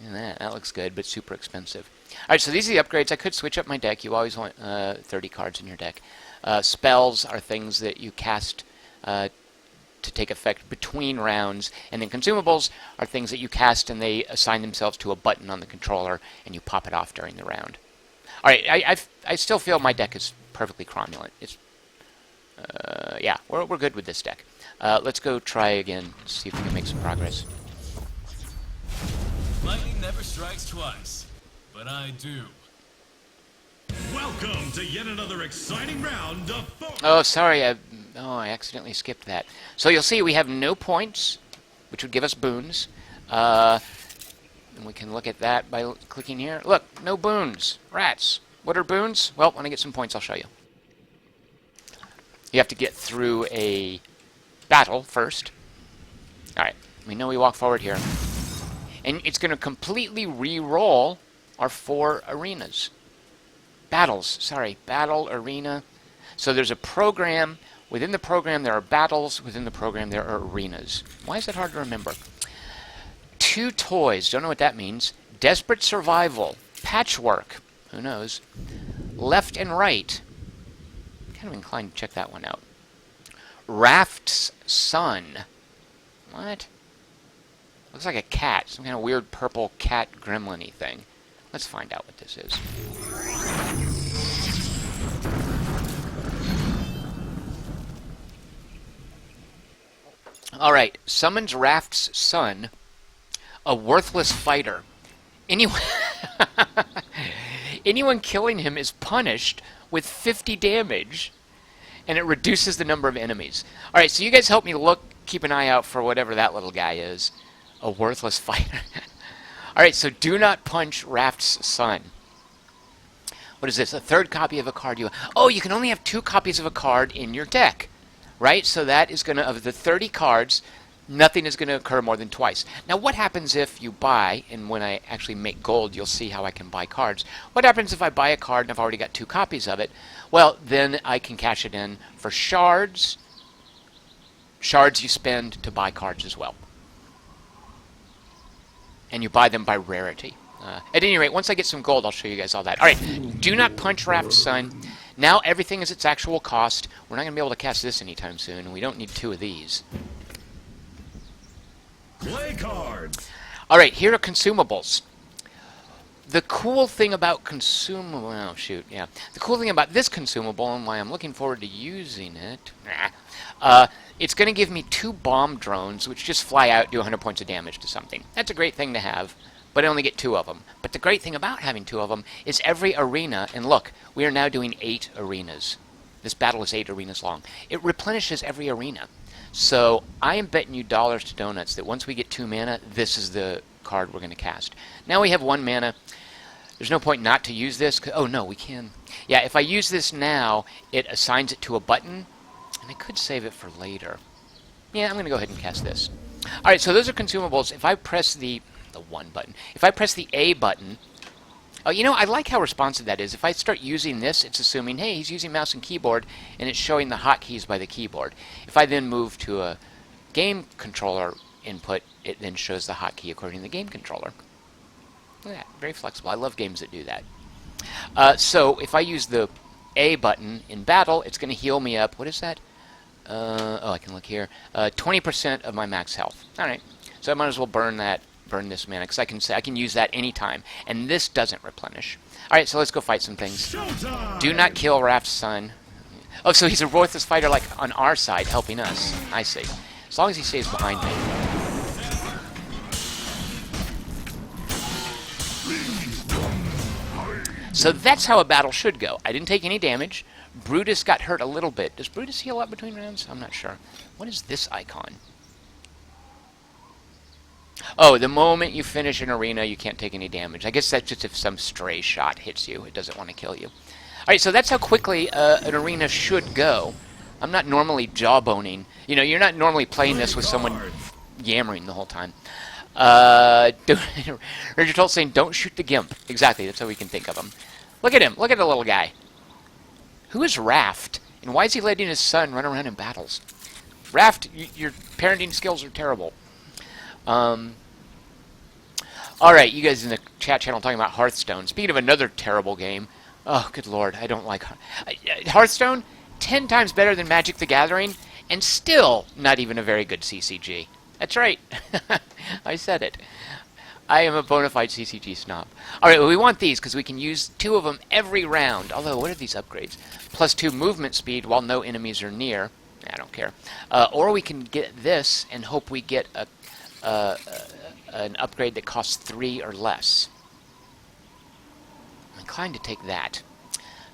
Look at that looks good, but super expensive. Alright, so these are the upgrades. I could switch up my deck. You always want 30 cards in your deck. Spells are things that you cast to take effect between rounds. And then consumables are things that you cast and they assign themselves to a button on the controller and you pop it off during the round. Alright, I still feel my deck is perfectly cromulent. It's, yeah, we're good with this deck. Let's go try again, see if we can make some progress. Lightning never strikes twice, but I do. Welcome to yet another exciting round of Oh, sorry, I accidentally skipped that. So you'll see we have no points, which would give us boons. And we can look at that by clicking here. Look, no boons. Rats. What are boons? Well, when I get some points, I'll show you. You have to get through a battle first. Alright, we know we walk forward here. And it's going to completely re-roll our 4 arenas. Battles, sorry, battle, arena. So there's a program. Within the program, there are battles. Within the program, there are arenas. Why is that hard to remember? 2 toys, don't know what that means. Desperate Survival, Patchwork, who knows. Left and Right. Kind of inclined to check that one out. Raft's Son. What? Looks like a cat. Some kind of weird purple cat gremlin-y thing. Let's find out what this is. Alright, summons Raft's Son, a worthless fighter. Anyone killing him is punished with 50 damage, and it reduces the number of enemies. Alright, so you guys help me keep an eye out for whatever that little guy is. A worthless fighter. Alright, so do not punch Raft's Son. What is this? A 3rd copy of a card Oh, you can only have 2 copies of a card in your deck. Right? So that is going to, of the 30 cards, nothing is going to occur more than twice. Now, what happens if you buy, and when I actually make gold, you'll see how I can buy cards. What happens if I buy a card and I've already got 2 copies of it? Well, then I can cash it in for shards. Shards you spend to buy cards as well. And you buy them by rarity. At any rate, once I get some gold, I'll show you guys all that. Alright, do not punch Raft's Son. Now everything is its actual cost. We're not going to be able to cast this anytime soon, and we don't need 2 of these. play cards. Alright, here are consumables. The cool thing about the cool thing about this consumable, and why I'm looking forward to using it, it's going to give me 2 bomb drones, which just fly out, do 100 points of damage to something. That's a great thing to have, but I only get 2 of them. But the great thing about having 2 of them is every arena, and look, we are now doing 8 arenas. This battle is 8 arenas long. It replenishes every arena. So I am betting you dollars to donuts that once we get 2 mana, this is the card we're going to cast. Now we have 1 mana. There's no point not to use this. Oh, no, we can. Yeah, if I use this now, it assigns it to a button. And I could save it for later. Yeah, I'm going to go ahead and cast this. Alright, so those are consumables. If I press the 1 button. If I press the A button, Oh, you know, I like how responsive that is. If I start using this, it's assuming, hey, he's using mouse and keyboard, and it's showing the hotkeys by the keyboard. If I then move to a game controller input, it then shows the hotkey according to the game controller. Look at that. Very flexible. I love games that do that. So if I use the A button in battle, it's going to heal me up. What is that? Oh, I can look here. 20% of my max health. All right. So I might as well burn this mana, because I can use that anytime. And this doesn't replenish. All right, so let's go fight some things. Showtime! Do not kill Raph's son. Oh, so he's a worthless fighter, like on our side, helping us. I see. As long as he stays behind me. So that's how a battle should go. I didn't take any damage. Brutus got hurt a little bit. Does Brutus heal up between rounds? I'm not sure. What is this icon? Oh, the moment you finish an arena, you can't take any damage. I guess that's just if some stray shot hits you. It doesn't want to kill you. All right, so that's how quickly an arena should go. I'm not normally jawboning. You know, you're not normally playing this with someone yammering the whole time. Richard Holt saying, don't shoot the gimp. Exactly, that's how we can think of him. Look at him. Look at the little guy. Who is Raph? And why is he letting his son run around in battles? Raph, your parenting skills are terrible. Alright, you guys in the chat channel talking about Hearthstone. Speaking of another terrible game. Oh, good lord, I don't like Hearthstone. 10 times better than Magic the Gathering, and still not even a very good CCG. That's right. I said it. I am a bona fide CCG snob. Alright, well, we want these because we can use 2 of them every round. Although, what are these upgrades? +2 movement speed while no enemies are near. I don't care. Or we can get this and hope we get an upgrade that costs 3 or less. I'm inclined to take that.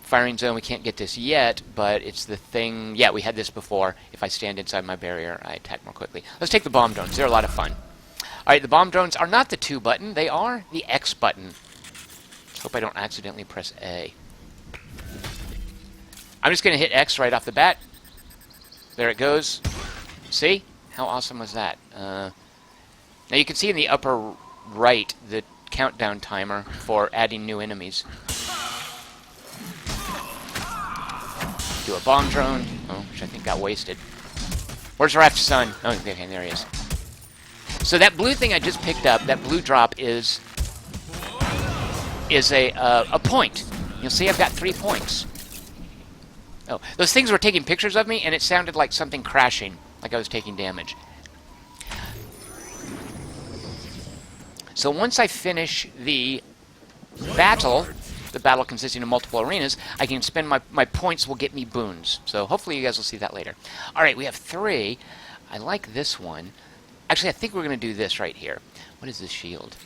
Firing zone, we can't get this yet, but it's the thing. Yeah, we had this before. If I stand inside my barrier, I attack more quickly. Let's take the bomb drones. They're a lot of fun. Alright, the bomb drones are not the 2 button. They are the X button. Let's hope I don't accidentally press A. I'm just going to hit X right off the bat. There it goes. See? How awesome was that? Now you can see in the upper right the countdown timer for adding new enemies. Do a bomb drone. Oh, which I think got wasted. Where's Raph's son? Oh, okay, there he is. So that blue thing I just picked up, that blue drop is a point. You'll see I've got 3 points. Oh, those things were taking pictures of me, and it sounded like something crashing, like I was taking damage. So once I finish the battle consisting of multiple arenas, I can spend my points will get me boons. So hopefully you guys will see that later. Alright, we have 3. I like this one. Actually, I think we're going to do this right here. What is this shield?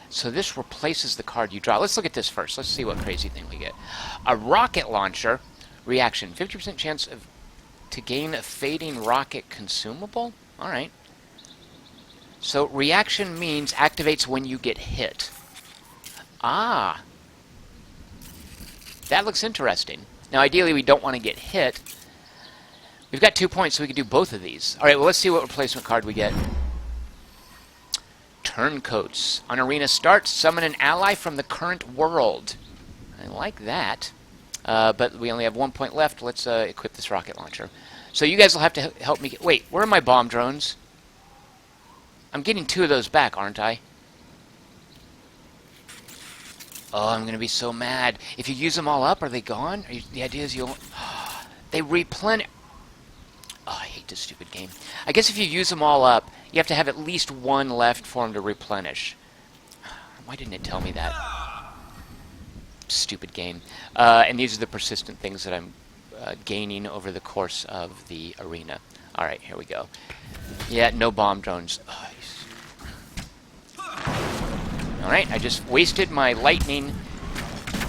So this replaces the card you draw. Let's look at this first. Let's see what crazy thing we get. A rocket launcher. Reaction. 50% chance to gain a fading rocket consumable? Alright. So reaction means activates when you get hit. Ah. That looks interesting. Now, ideally, we don't want to get hit. We've got 2 points, so we can do both of these. Alright, well, let's see what replacement card we get. Turncoats. On arena start, summon an ally from the current world. I like that. But we only have 1 point left. Let's equip this rocket launcher. So you guys will have to help me. Wait, where are my bomb drones? I'm getting 2 of those back, aren't I? Oh, I'm going to be so mad. If you use them all up, are they gone? The idea is you'll... They replenish... Oh, I hate this stupid game. I guess if you use them all up, you have to have at least 1 left for them to replenish. Why didn't it tell me that? Stupid game. And these are the persistent things that I'm gaining over the course of the arena. Alright, here we go. Yeah, no bomb drones. Oh, alright, I just wasted my lightning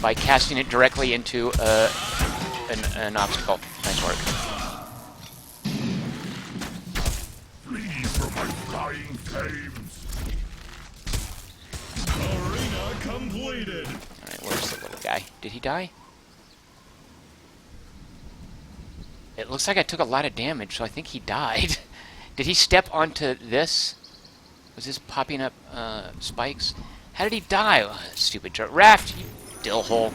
by casting it directly into an obstacle. Nice work. Flee from my flying flames. Arena completed. Alright, where's the little guy? Did he die? It looks like I took a lot of damage, so I think he died. Did he step onto this? Was this popping up spikes? How did he die? Oh, stupid jerk. Raft, you dill hole.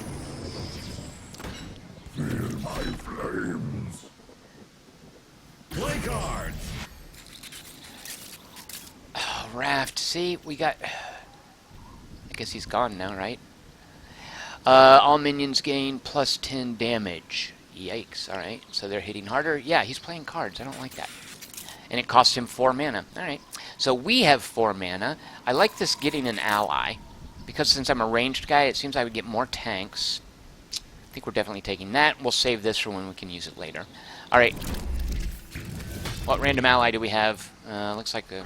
Feel my flames. Play cards. Oh, Raft, see, we got... I guess he's gone now, right? All minions gain plus 10 damage. Yikes, alright. So they're hitting harder. Yeah, he's playing cards. I don't like that. And it costs him 4 mana. Alright. So we have 4 mana. I like this getting an ally. Because since I'm a ranged guy, it seems I would get more tanks. I think we're definitely taking that. We'll save this for when we can use it later. Alright. What random ally do we have? Looks like a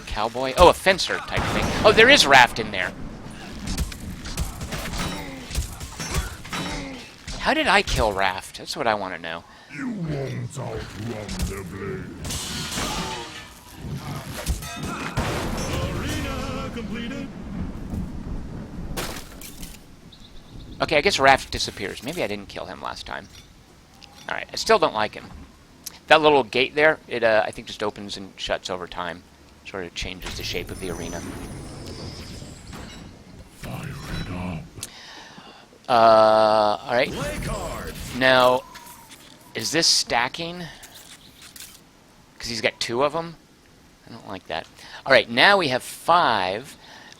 cowboy. Oh, a fencer type thing. Oh, there is Raft in there. How did I kill Raft? That's what I want to know. You won't outrun the blade. Arena completed. Okay, I guess Raft disappears. Maybe I didn't kill him last time. Alright, I still don't like him. That little gate there, it I think just opens and shuts over time. Sort of changes the shape of the arena. Fire it up. Alright. Play cards. Now, is this stacking? Because he's got 2 of them? I don't like that. Alright, now we have 5.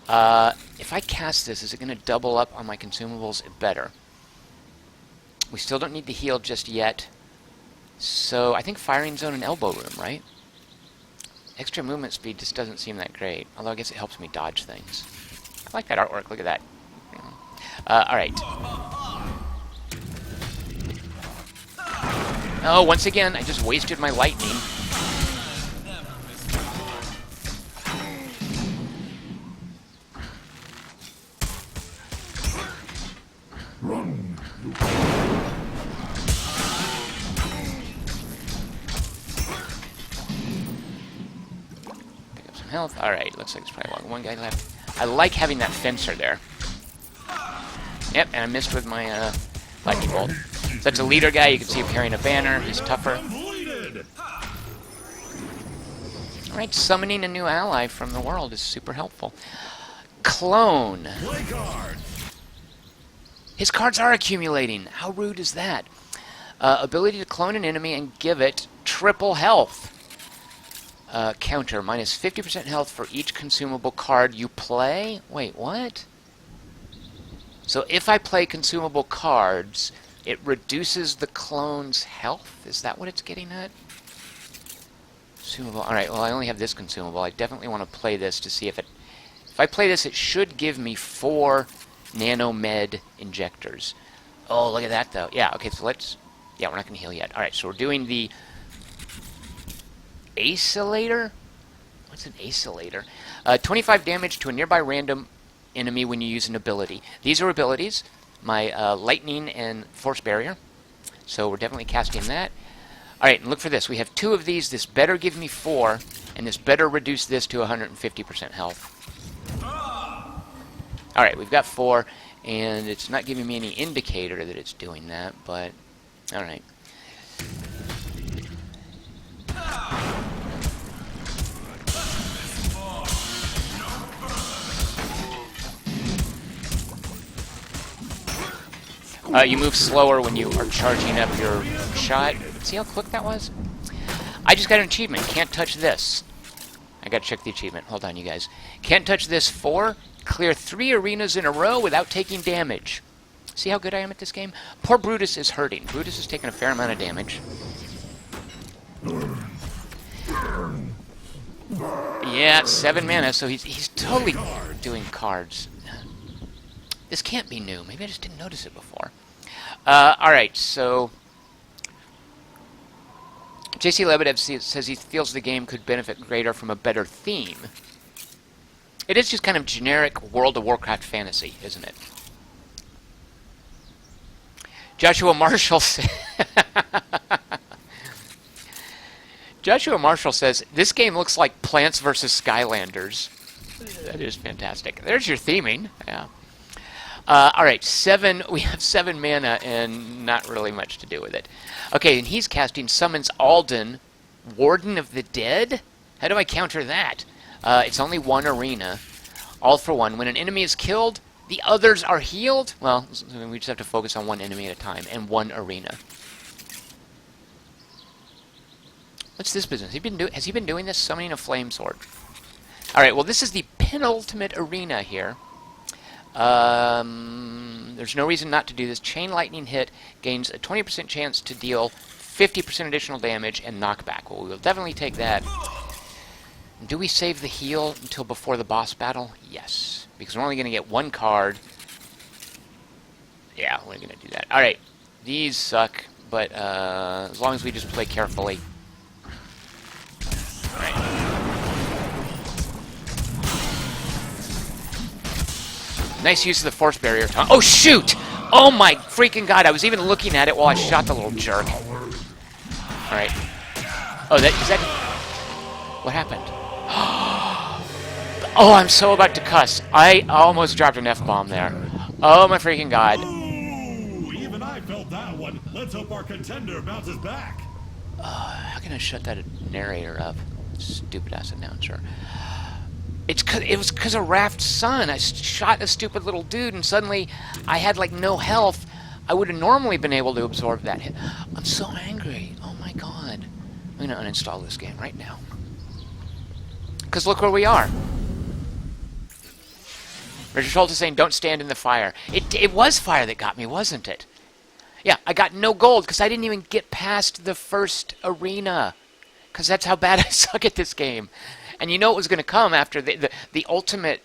If I cast this, is it going to double up on my consumables? It better. We still don't need to heal just yet. So, I think firing zone and elbow room, right? Extra movement speed just doesn't seem that great. Although I guess it helps me dodge things. I like that artwork. Look at that. Alright. Oh, once again, I just wasted my lightning. Run. Pick up some health. Alright, looks like there's probably one guy left. I like having that fencer there. Yep, and I missed with my lightning bolt. So that's a leader guy. You can see him carrying a banner. He's tougher. Completed. Alright, summoning a new ally from the world is super helpful. Clone. Play cards. His cards are accumulating. How rude is that? Ability to clone an enemy and give it triple health. Counter, minus 50% health for each consumable card you play? Wait, what? So if I play consumable cards, it reduces the clone's health? Is that what it's getting at? Consumable. Alright, well I only have this consumable. I definitely want to play this to see if it... If I play this, it should give me 4 nanomed injectors. Oh, look at that though. Yeah, okay, so let's... Yeah, we're not going to heal yet. Alright, so we're doing the... Acelator? What's an acelator? 25 damage to a nearby random enemy when you use an ability. These are abilities. My lightning and force barrier. So we're definitely casting that. Alright, and look for this. We have 2 of these. This better give me 4, and this better reduce this to 150% health. Alright, we've got 4, and it's not giving me any indicator that it's doing that, but... Alright. You move slower when you are charging up your shot. See how quick that was? I just got an achievement. Can't touch this. I gotta check the achievement. Hold on, you guys. Can't touch this 4. Clear 3 arenas in a row without taking damage. See how good I am at this game? Poor Brutus is hurting. Brutus is taking a fair amount of damage. Yeah, 7 mana, so he's totally doing cards. This can't be new. Maybe I just didn't notice it before. Alright, so... JC Lebedev says he feels the game could benefit greater from a better theme. It is just kind of generic World of Warcraft fantasy, isn't it? Joshua Marshall Joshua Marshall says, this game looks like Plants vs. Skylanders. That is fantastic. There's your theming. Yeah. Alright, 7. We have 7 mana and not really much to do with it. Okay, and he's casting Summons Alden, Warden of the Dead? How do I counter that? It's only one arena. All for one. When an enemy is killed, the others are healed. Well, we just have to focus on one enemy at a time and one arena. What's this business? Has he been doing this? Summoning a flame sword. Alright, well this is the penultimate arena here. There's no reason not to do this. Chain lightning hit gains a 20% chance to deal 50% additional damage and knockback. Well, we will definitely take that. Do we save the heal until before the boss battle? Yes. Because we're only going to get one card. Yeah, we're going to do that. Alright. These suck, but as long as we just play carefully. Alright. Nice use of the force barrier. Oh, shoot! Oh my freaking god, I was even looking at it while I shot the little jerk. Alright. Oh, is that... What happened? Oh, I'm so about to cuss. I almost dropped an F-bomb there. Oh my freaking god. Ooh, even I felt that one. Let's hope our contender bounces back. How can I shut that narrator up? Stupid ass announcer. It was because of Raft's son. I shot a stupid little dude, and suddenly I had like no health. I would have normally been able to absorb that hit. I'm so angry. Oh my god. I'm gonna uninstall this game right now. Because look where we are. Richard Schultz is saying, don't stand in the fire. It was fire that got me, wasn't it? Yeah, I got no gold because I didn't even get past the first arena. Because that's how bad I suck at this game. And you know it was going to come after the ultimate,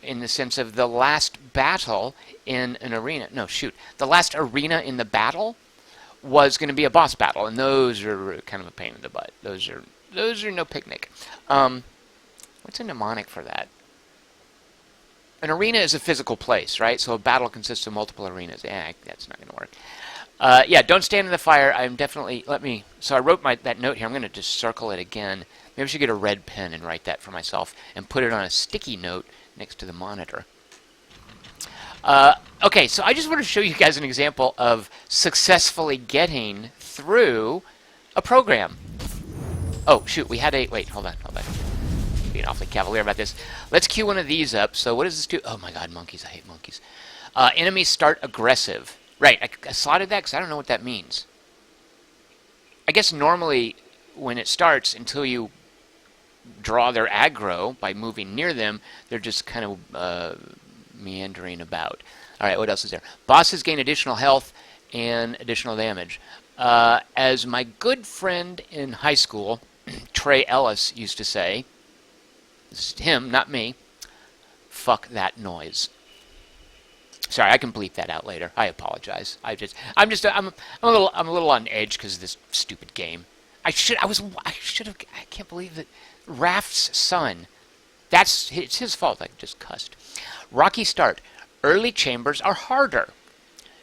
in the sense of the last battle in an arena. No, shoot. The last arena in the battle was going to be a boss battle. And those are kind of a pain in the butt. Those are no picnic. What's a mnemonic for that? An arena is a physical place, right? So a battle consists of multiple arenas. That's not going to work. Yeah, don't stand in the fire. I'm definitely... So I wrote that note here. I'm going to just circle it again. Maybe I should get a red pen and write that for myself and put it on a sticky note next to the monitor. Okay, so I just want to show you guys an example of successfully getting through a program. Oh, shoot, we had a... Wait, hold on. Being awfully cavalier about this. Let's queue one of these up. So what does this do? Oh my god, monkeys. I hate monkeys. Enemies start aggressive. Right, I slotted that because I don't know what that means. I guess normally when it starts, until you draw their aggro by moving near them, they're just kind of meandering about. Alright, what else is there? Bosses gain additional health and additional damage. As my good friend in high school, Trey Ellis, used to say, this is him, not me, fuck that noise. Sorry, I can bleep that out later. I apologize. I'm a little on edge because of this stupid game. I can't believe that Raft's son. It's his fault. I just cussed. Rocky start. Early chambers are harder.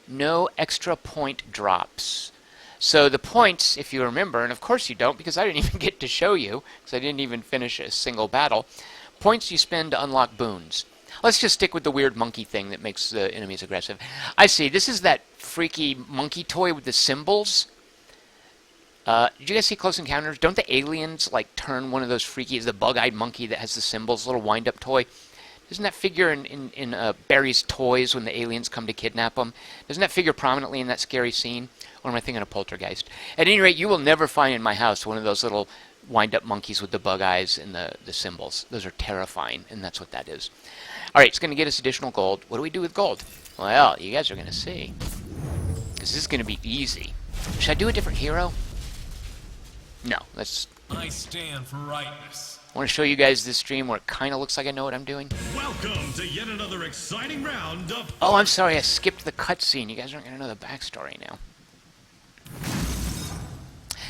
No extra point drops. So the points, if you remember, and of course you don't because I didn't even get to show you because I didn't even finish a single battle. Points you spend to unlock boons. Let's just stick with the weird monkey thing that makes the enemies aggressive. I see. This is that freaky monkey toy with the symbols. Did you guys see Close Encounters? Don't the aliens like turn one of those freaky, the bug-eyed monkey that has the symbols, little wind-up toy? Doesn't that figure in Barry's Toys when the aliens come to kidnap him? Doesn't that figure prominently in that scary scene? Or am I thinking of Poltergeist? At any rate, you will never find in my house one of those little wind-up monkeys with the bug eyes and the symbols. Those are terrifying, and that's what that is. Alright, it's going to get us additional gold. What do we do with gold? Well, you guys are going to see. Because this is going to be easy. Should I do a different hero? No, let's... I stand for rightness. I want to show you guys this stream where it kind of looks like I know what I'm doing. Welcome to yet another exciting round of... Oh, I'm sorry, I skipped the cutscene. You guys aren't going to know the backstory now.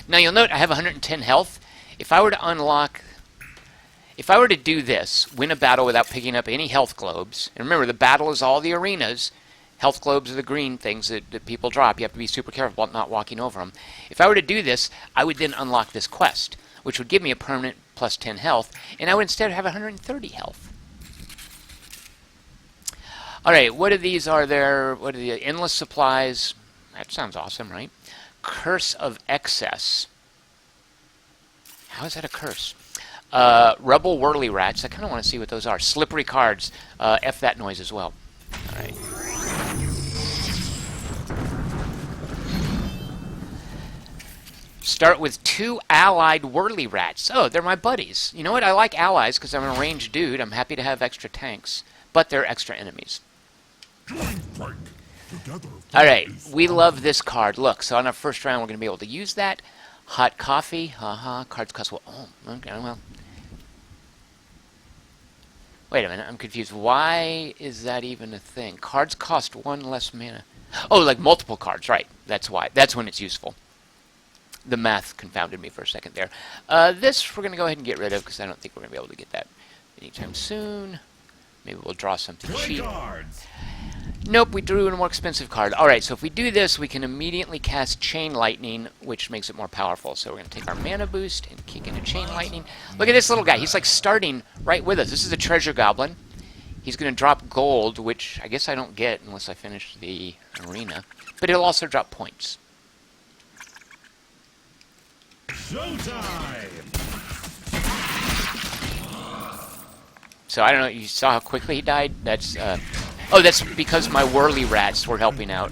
Now, you'll note I have 110 health. If I were to do this, win a battle without picking up any health globes, and remember, the battle is all the arenas. Health globes are the green things that people drop. You have to be super careful about not walking over them. If I were to do this, I would then unlock this quest, which would give me a permanent plus 10 health, and I would instead have 130 health. Alright, what of these are there? What are the endless supplies? That sounds awesome, right? Curse of excess. How is that a curse? Rebel Whirly Rats. I kind of want to see what those are. Slippery cards. F that noise as well. All right. Start with 2 allied Whirly Rats. Oh, they're my buddies. You know what? I like allies because I'm a ranged dude. I'm happy to have extra tanks. But they're extra enemies. Alright, we love this card. Look, so on our first round we're going to be able to use that. Hot coffee. Haha. Cards cost... Well, oh, okay, well. Wait a minute, I'm confused. Why is that even a thing? Cards cost 1 less mana. Oh, like multiple cards, right. That's why. That's when it's useful. The math confounded me for a second there. This we're going to go ahead and get rid of because I don't think we're going to be able to get that anytime soon. Maybe we'll draw something cheap. Nope, we drew a more expensive card. Alright, so if we do this, we can immediately cast Chain Lightning, which makes it more powerful. So we're going to take our mana boost and kick into Chain Lightning. Look at this little guy. He's like starting right with us. This is a Treasure Goblin. He's going to drop gold, which I guess I don't get unless I finish the arena. But he'll also drop points. Showtime! So I don't know, you saw how quickly he died? That's, oh, that's because my Whirly Rats were helping out.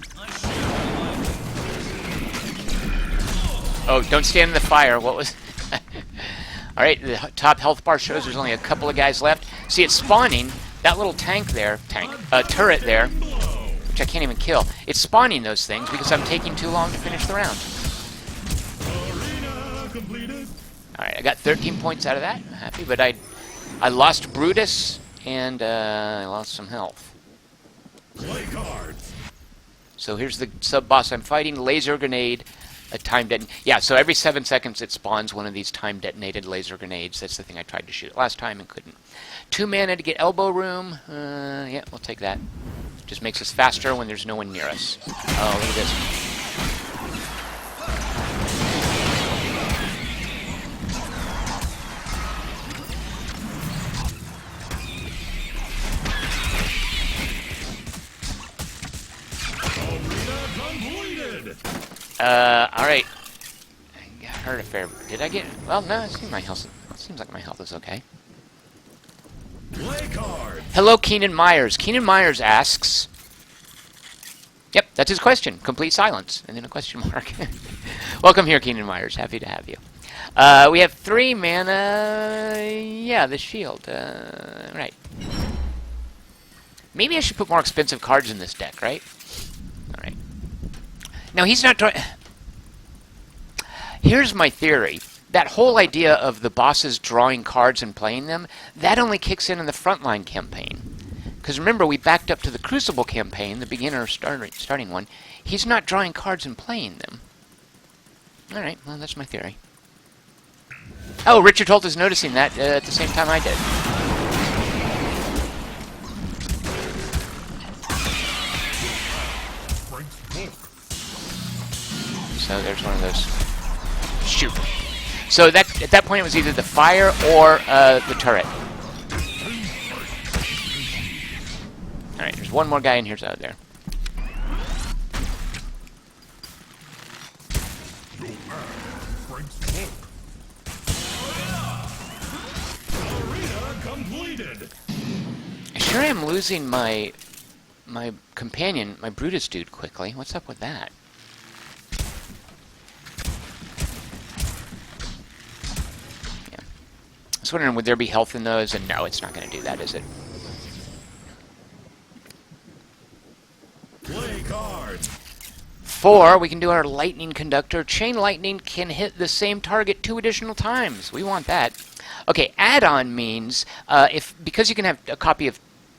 Oh, don't stand in the fire. What was... Alright, the top health bar shows there's only a couple of guys left. See, it's spawning. That little turret there, which I can't even kill. It's spawning those things because I'm taking too long to finish the round. Alright, I got 13 points out of that. I'm happy, but I lost Brutus, and I lost some health. Play cards. So here's the sub-boss I'm fighting. Laser Grenade, a time detonate. Yeah, so every 7 seconds it spawns one of these time-detonated laser grenades. That's the thing I tried to shoot last time and couldn't. 2 mana to get Elbow Room. Yeah, we'll take that. Just makes us faster when there's no one near us. Oh, look at this. Alright. I got hurt a fair... Did I get... Well, no, it seems like my health is okay. Play cards. Hello, Keenan Myers. Keenan Myers asks... Yep, that's his question. Complete silence. And then a question mark. Welcome here, Keenan Myers. Happy to have you. We have 3 mana... Yeah, the shield. Right. Maybe I should put more expensive cards in this deck, right? Alright. Now, he's not drawing... Here's my theory. That whole idea of the bosses drawing cards and playing them, that only kicks in the frontline campaign. Because remember, we backed up to the Crucible campaign, the beginner starting one. He's not drawing cards and playing them. Alright, well, that's my theory. Oh, Richard Holt is noticing that at the same time I did. So there's one of those. Shoot. So that at that point it was either the fire or the turret. Alright, there's one more guy in here's out there. I sure am losing my companion, my Brutus dude, quickly. What's up with that? Yeah. I was wondering, would there be health in those? And no, it's not going to do that, is it? Play cards. 4, we can do our Lightning Conductor. Chain Lightning can hit the same target 2 additional times. We want that. Okay, add-on means because you can have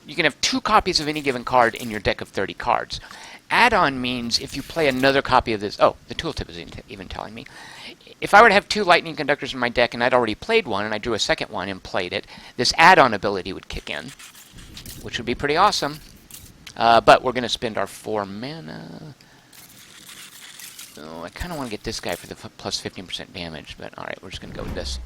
you can have 2 copies of any given card in your deck of 30 cards. Add-on means if you play another copy of this. Oh, the tooltip is even telling me. If I were to have 2 Lightning Conductors in my deck and I'd already played one and I drew a second one and played it, this add-on ability would kick in, which would be pretty awesome. But we're going to spend our 4 mana. Oh, I kind of want to get this guy for the plus 15% damage, but alright, we're just going to go with this.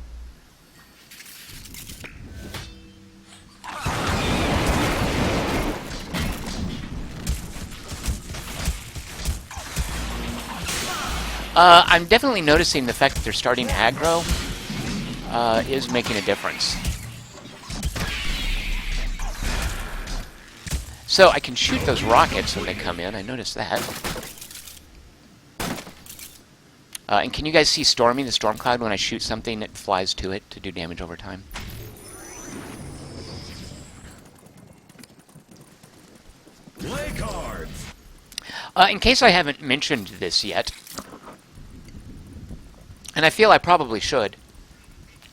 I'm definitely noticing the fact that they're starting aggro. is making a difference. So I can shoot those rockets when they come in. I noticed that. And can you guys see Stormy, the storm cloud, when I shoot something that flies to it to do damage over time? Play cards. In case I haven't mentioned this yet, and I feel I probably should,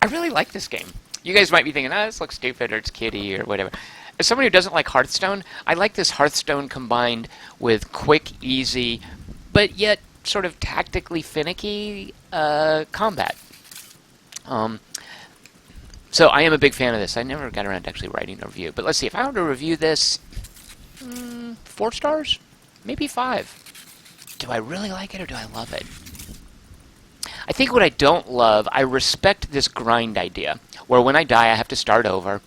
I really like this game. You guys might be thinking, oh, this looks stupid, or it's kiddie, or whatever. As somebody who doesn't like Hearthstone, I like this Hearthstone combined with quick, easy, but yet sort of tactically finicky combat. So I am a big fan of this. I never got around to actually writing a review. But let's see, if I were to review this, 4 stars? Maybe 5. Do I really like it or do I love it? I think what I don't love, I respect this grind idea, where when I die I have to start over.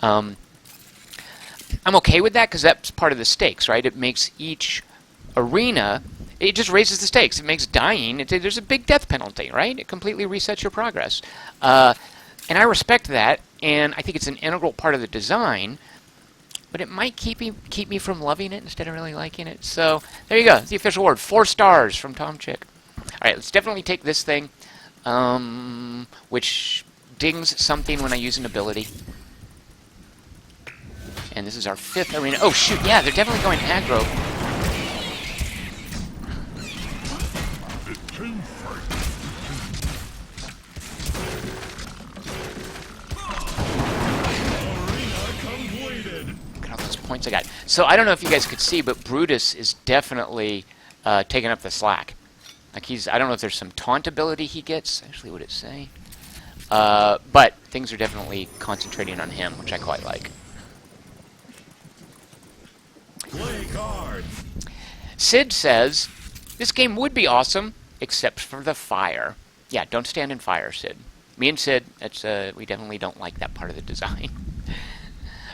I'm okay with that because that's part of the stakes, right? It makes each arena, it just raises the stakes. It makes dying, there's a big death penalty, right? It completely resets your progress. And I respect that, and I think it's an integral part of the design, but it might keep me from loving it instead of really liking it. So, there you go. It's the official word. 4 stars from Tom Chick. Alright, let's definitely take this thing, which dings something when I use an ability. And this is our 5th arena. Oh, shoot, yeah, they're definitely going aggro. Look at all those points I got. So I don't know if you guys could see, but Brutus is definitely taking up the slack. Like I don't know if there's some taunt ability he gets. Actually, would it say? But things are definitely concentrating on him, which I quite like. Play cards. Sid says, this game would be awesome, except for the fire. Yeah, don't stand in fire, Sid. Me and Sid, we definitely don't like that part of the design.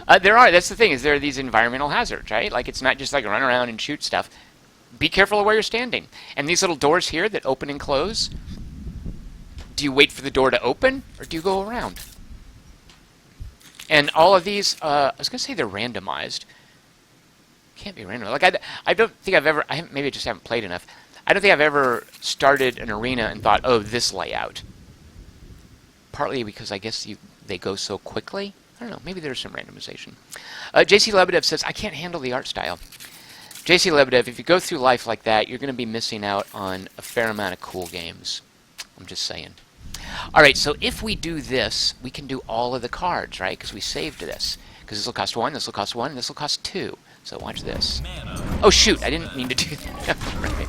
That's the thing, is there are these environmental hazards, right? Like, it's not just like run around and shoot stuff. Be careful of where you're standing. And these little doors here that open and close, do you wait for the door to open, or do you go around? And all of these, I was going to say they're randomized. Can't be random. Like, I don't think I've ever, maybe I just haven't played enough. I don't think I've ever started an arena and thought, oh, this layout. Partly because I guess they go so quickly. I don't know, maybe there's some randomization. JC Lebedev says, I can't handle the art style. JC Lebedev, if you go through life like that, you're going to be missing out on a fair amount of cool games. I'm just saying. Alright, so if we do this, we can do all of the cards, right? Because we saved this. Because this will cost 1, this will cost 1, and this will cost 2. So watch this. Oh shoot, I didn't mean to do that. Right.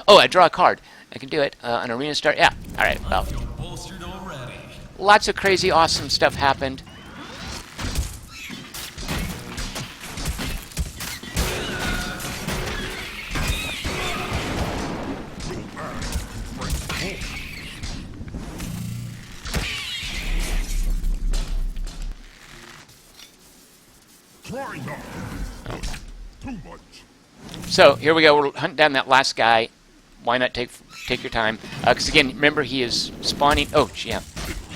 Oh, I draw a card. I can do it. An arena start. Yeah. Alright, well. Lots of crazy, awesome stuff happened. So here we go. We're hunting down that last guy. Why not take your time? Because again, remember he is spawning. Oh yeah,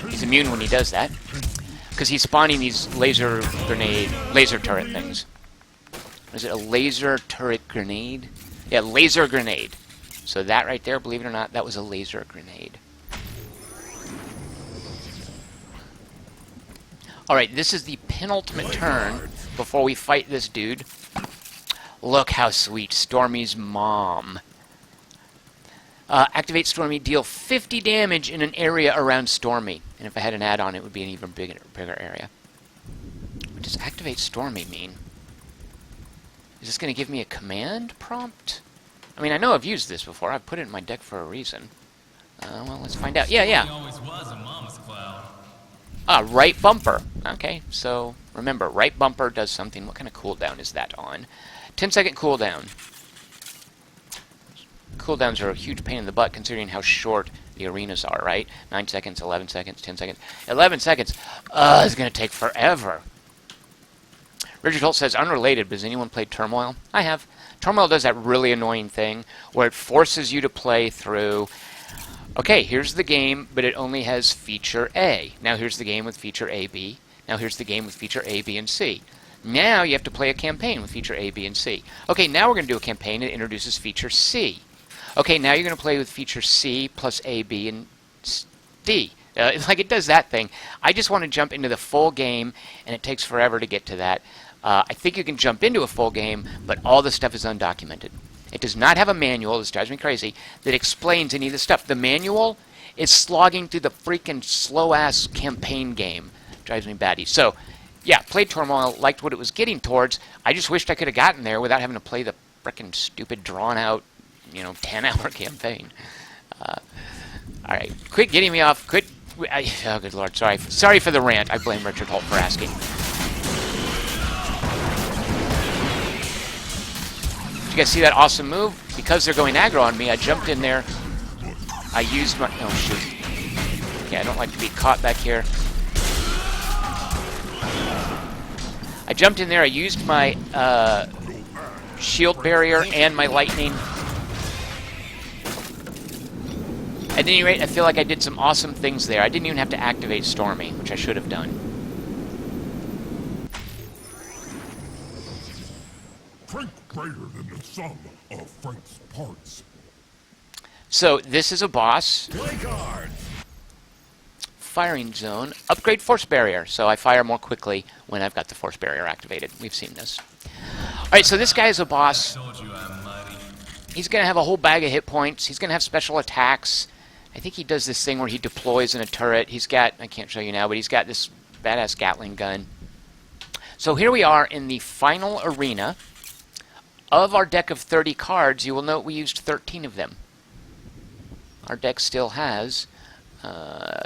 he's immune when he does that. Because he's spawning these laser turret things. Is it a laser turret grenade? Yeah, laser grenade. So that right there, believe it or not, that was a laser grenade. Alright, this is the penultimate turn before we fight this dude. Look how sweet. Stormy's mom. Activate Stormy, deal 50 damage in an area around Stormy. And if I had an add-on, it would be an even bigger area. What does activate Stormy mean? Is this going to give me a command prompt? I mean, I know I've used this before. I've put it in my deck for a reason. Well, let's find out. Yeah. Right bumper. Okay, so remember, right bumper does something. What kind of cooldown is that on? 10-second cooldown. Cooldowns are a huge pain in the butt considering how short the arenas are, right? 9 seconds, 11 seconds, 10 seconds. 11 seconds! It's going to take forever. Richard Holt says, unrelated, but has anyone played Turmoil? I have. Turmoil does that really annoying thing where it forces you to play through Okay, here's the game, but it only has feature A. Now here's the game with feature A, B. Now here's the game with feature A, B, and C. Now you have to play a campaign with feature A, B, and C. Okay, now we're going to do a campaign that introduces feature C. Okay, now you're going to play with feature C plus A, B, and D. Like it does that thing. I just want to jump into the full game, and it takes forever to get to that. I think you can jump into a full game, but all the stuff is undocumented. It does not have a manual, this drives me crazy, that explains any of the stuff. The manual is slogging through the freaking slow-ass campaign game. Drives me batty. So, yeah, played Turmoil, liked what it was getting towards. I just wished I could have gotten there without having to play the freaking stupid, drawn-out, 10-hour campaign. Alright, quit getting me off. Quit. Oh, good lord, sorry. Sorry for the rant. I blame Richard Holt for asking. You guys see that awesome move? Because they're going aggro on me, I jumped in there. I used my... Oh, shoot. Okay, I don't like to be caught back here. I jumped in there, I used my shield barrier and my lightning. At any rate, I feel like I did some awesome things there. I didn't even have to activate Stormy, which I should have done. Frank greater than the sum of Frank's parts. So, this is a boss. Play card. Firing zone. Upgrade force barrier. So I fire more quickly when I've got the force barrier activated. We've seen this. Alright, so this guy is a boss. Told you I'm mighty. He's going to have a whole bag of hit points. He's going to have special attacks. I think he does this thing where he deploys in a turret. He's got, I can't show you now, but he's got this badass Gatling gun. So here we are in the final arena. Of our deck of 30 cards, you will note we used 13 of them. Our deck still has,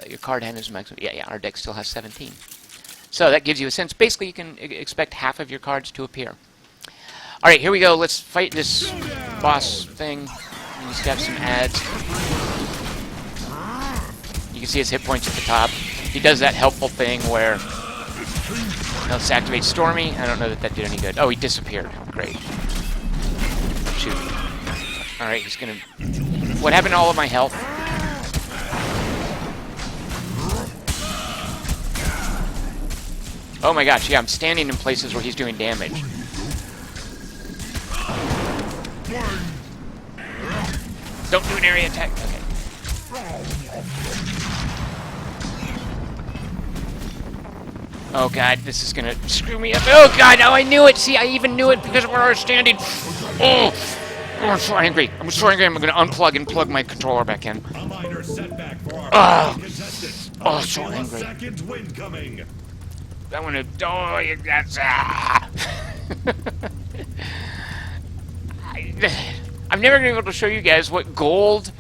your card hand is maximum, yeah, our deck still has 17. So that gives you a sense. Basically, you can expect half of your cards to appear. Alright, here we go. Let's fight this Showdown. boss thing. He's got some ads. You can see his hit points at the top. He does that helpful thing where... Let's activate Stormy. I don't know that did any good. Oh, he disappeared. Great. Shoot. Alright, he's gonna... What happened to all of my health? Oh my gosh, yeah, I'm standing in places where he's doing damage. Don't do an area attack. Okay. Oh god, this is gonna screw me up. Oh god, now I knew it! See, I even knew it because of where I was standing. Oh, I'm so angry. I'm so angry. I'm gonna unplug and plug my controller back in. A minor setback for our contestant. Oh, so angry. Second win coming. I want to. Oh, that's. Ah. I'm never gonna be able to show you guys what gold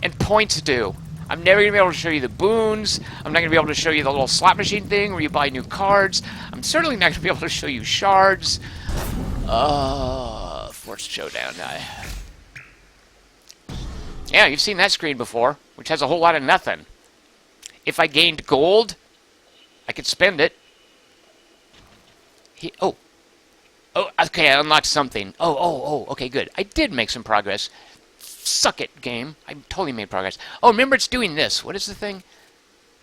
and points do. I'm never going to be able to show you the boons. I'm not going to be able to show you the little slot machine thing where you buy new cards. I'm certainly not going to be able to show you shards. Force Showdown. Yeah, you've seen that screen before, which has a whole lot of nothing. If I gained gold, I could spend it. Oh, okay, I unlocked something. Okay, good. I did make some progress. Suck it, game. I totally made progress. Oh, remember it's doing this. What is the thing?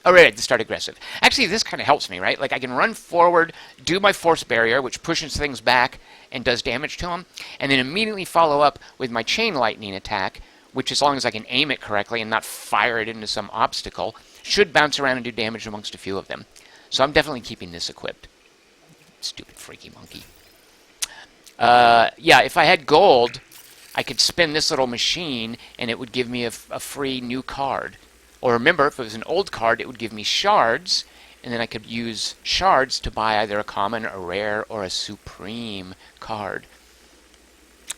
Oh, right, to start aggressive. Actually, this kind of helps me, right? Like, I can run forward, do my force barrier, which pushes things back and does damage to them, and then immediately follow up with my chain lightning attack, which, as long as I can aim it correctly and not fire it into some obstacle, should bounce around and do damage amongst a few of them. So I'm definitely keeping this equipped. Stupid freaky monkey. Yeah, if I had gold, I could spin this little machine, and it would give me a free new card. Or remember, if it was an old card, it would give me shards, and then I could use shards to buy either a common, a rare, or a supreme card.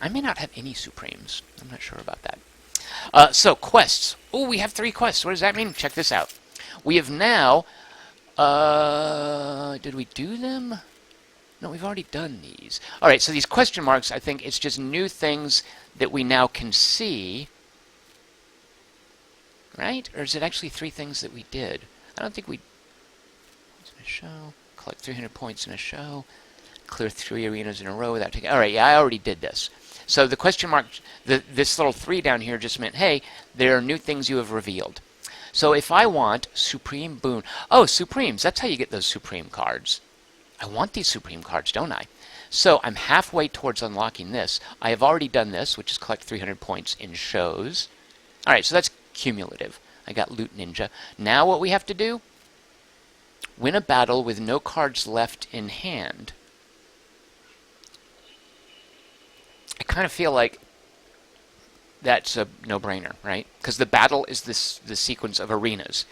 I may not have any supremes. I'm not sure about that. So, quests. Oh, we have 3 quests. What does that mean? Check this out. We have now... did we do them? No, we've already done these. Alright, so these question marks, I think it's just new things that we now can see. Right? Or is it actually 3 things that we did? I don't think we... In a show. Collect 300 points in a show. Clear 3 arenas in a row without taking... Alright, yeah, I already did this. So the question mark, this little 3 down here just meant, hey, there are new things you have revealed. So if I want Supreme Boon, oh, Supremes, that's how you get those Supreme cards. I want these Supreme cards, don't I? So I'm halfway towards unlocking this. I have already done this, which is collect 300 points in shows. All right, so that's cumulative. I got Loot Ninja. Now what we have to do, win a battle with no cards left in hand. I kind of feel like that's a no-brainer, right? Because the battle is the sequence of arenas.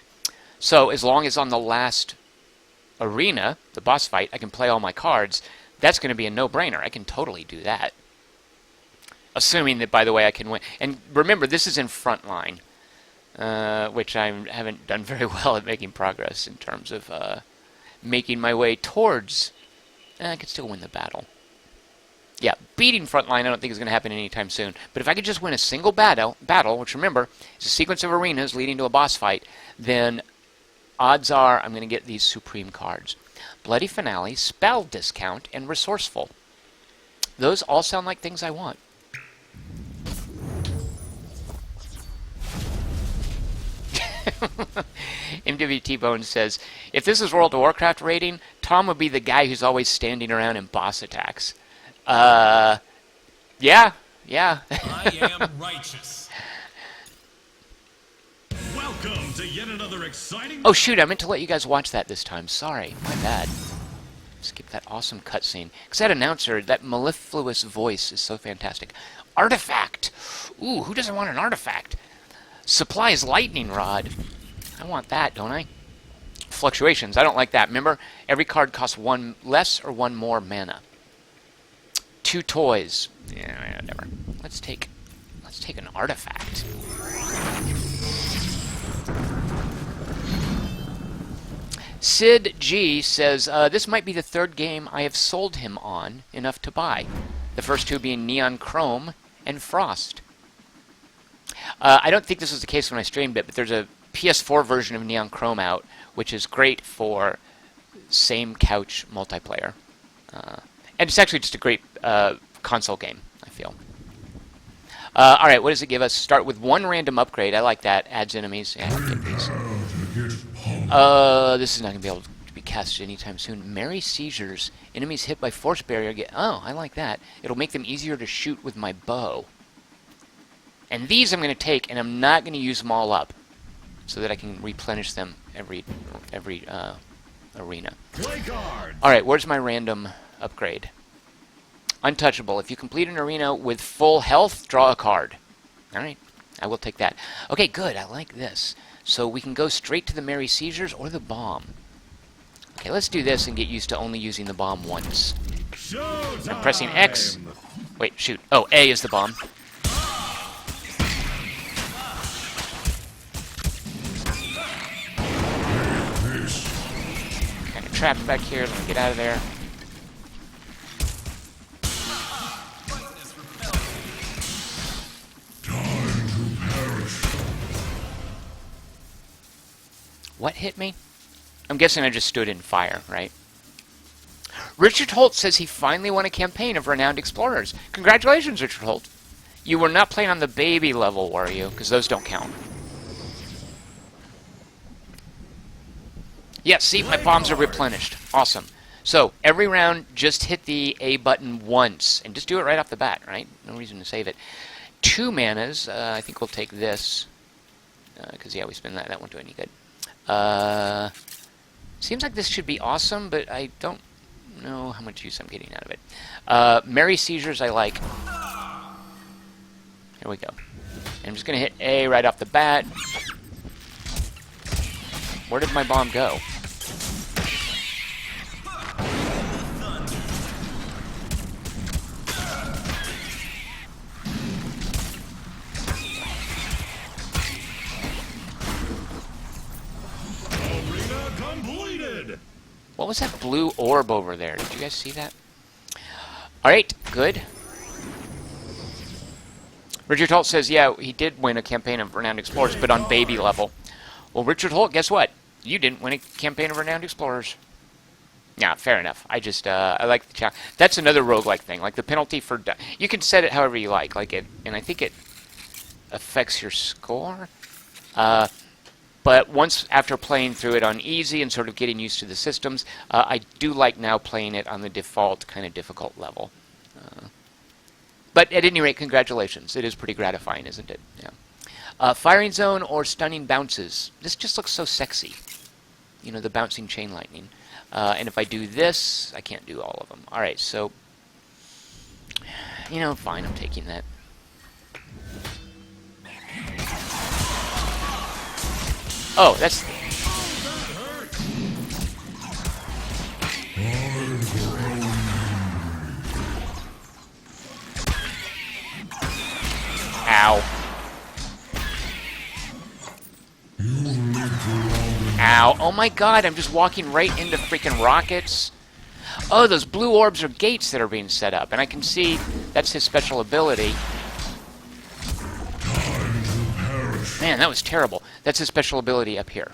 So as long as on the last arena, the boss fight, I can play all my cards, that's going to be a no-brainer. I can totally do that. Assuming that, by the way, I can win. And remember, this is in Frontline, which I haven't done very well at making progress in terms of making my way towards. I could still win the battle. Yeah, beating Frontline I don't think is going to happen anytime soon. But if I could just win a single battle, which remember is a sequence of arenas leading to a boss fight, then odds are I'm going to get these Supreme cards. Bloody Finale, Spell Discount, and Resourceful. Those all sound like things I want. MWT Bones says, if this is World of Warcraft rating, Tom would be the guy who's always standing around in boss attacks. Yeah. I am righteous. Welcome to yet another exciting... Oh, shoot, I meant to let you guys watch that this time. Sorry, my bad. Skip that awesome cutscene. Because that announcer, that mellifluous voice is so fantastic. Artifact! Ooh, who doesn't want an artifact? Supplies lightning rod. I want that, don't I? Fluctuations, I don't like that. Remember, every card costs 1 less or 1 more mana. 2 toys. Yeah, whatever. Let's take an artifact. Sid G says, this might be the 3rd game I have sold him on enough to buy. The first 2 being Neon Chrome and Frost. I don't think this was the case when I streamed it, but there's a PS4 version of Neon Chrome out, which is great for same couch multiplayer. And it's actually just a great console game, I feel. Alright, what does it give us? Start with 1 random upgrade. I like that. Adds enemies. Yeah, get these. This is not going to be able to be casted anytime soon. Merry Seizures. Enemies hit by Force Barrier get... Oh, I like that. It'll make them easier to shoot with my bow. And these I'm going to take, and I'm not going to use them all up, so that I can replenish them every arena. Alright, where's my random upgrade? Untouchable. If you complete an arena with full health, draw a card. Alright, I will take that. Okay, good. I like this. So we can go straight to the Merry Seizures or the bomb. Okay, let's do this and get used to only using the bomb once. I'm pressing X. Wait, shoot. Oh, A is the bomb. Kind of trapped back here. Let me get out of there. What hit me? I'm guessing I just stood in fire, right? Richard Holt says he finally won a campaign of Renowned Explorers. Congratulations, Richard Holt. You were not playing on the baby level, were you? Because those don't count. Yeah, see, my bombs are replenished. Awesome. So, every round, just hit the A button once. And just do it right off the bat, right? No reason to save it. 2 manas. I think we'll take this. Because, yeah, we spend that. That won't do any good. Seems like this should be awesome, but I don't know how much use I'm getting out of it. Merry Seizures I like. Here we go. And I'm just going to hit A right off the bat. Where did my bomb go? What was that blue orb over there? Did you guys see that? Alright, good. Richard Holt says, yeah, he did win a campaign of Renowned Explorers, but on baby level. Well, Richard Holt, guess what? You didn't win a campaign of Renowned Explorers. Yeah, fair enough. I just I like the challenge. That's another roguelike thing. Like the penalty for you can set it however you like. Like it, and I think it affects your score. But once after playing through it on easy and sort of getting used to the systems, I do like now playing it on the default kind of difficult level. But at any rate, congratulations. It is pretty gratifying, isn't it? Yeah. Firing zone or stunning bounces. This just looks so sexy. You know, the bouncing chain lightning. And if I do this, I can't do all of them. All right, so, you know, fine, I'm taking that. Oh, that's... Ow. Ow. Oh my god, I'm just walking right into freaking rockets. Oh, those blue orbs are gates that are being set up, and I can see that's his special ability. Man, that was terrible. That's his special ability up here.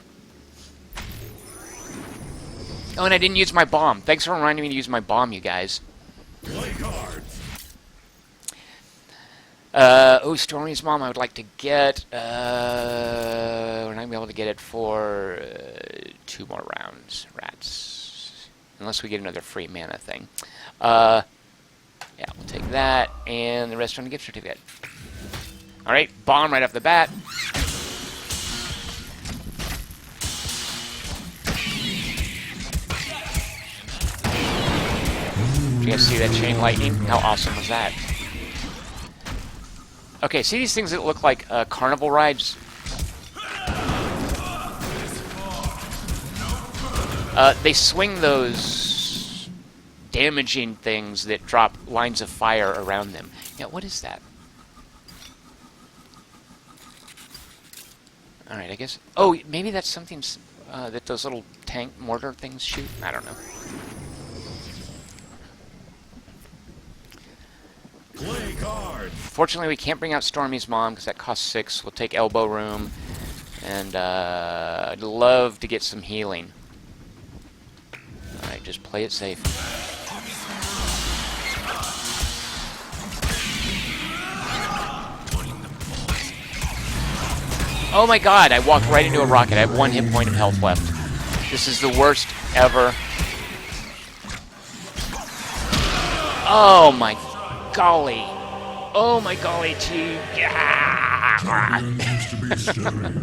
Oh, and I didn't use my bomb. Thanks for reminding me to use my bomb, you guys. Play cards. Oh, Stormy's mom I would like to get. We're not going to be able to get it for 2 more rounds. Rats. Unless we get another free mana thing. Yeah, we'll take that. And the rest on a gift certificate. Alright, bomb right off the bat. Did you guys see that chain lightning? How awesome was that? Okay, see these things that look like carnival rides? They swing those damaging things that drop lines of fire around them. Yeah, what is that? Alright, I guess... Oh, maybe that's something that those little tank mortar things shoot? I don't know. Play cards. Fortunately, we can't bring out Stormy's mom because that costs 6. We'll take elbow room. And I'd love to get some healing. Alright, just play it safe. Oh my god, I walked right into a rocket. I have 1 hit point of health left. This is the worst ever. Oh my golly. Oh my golly, gee. Champions used to be stereo. You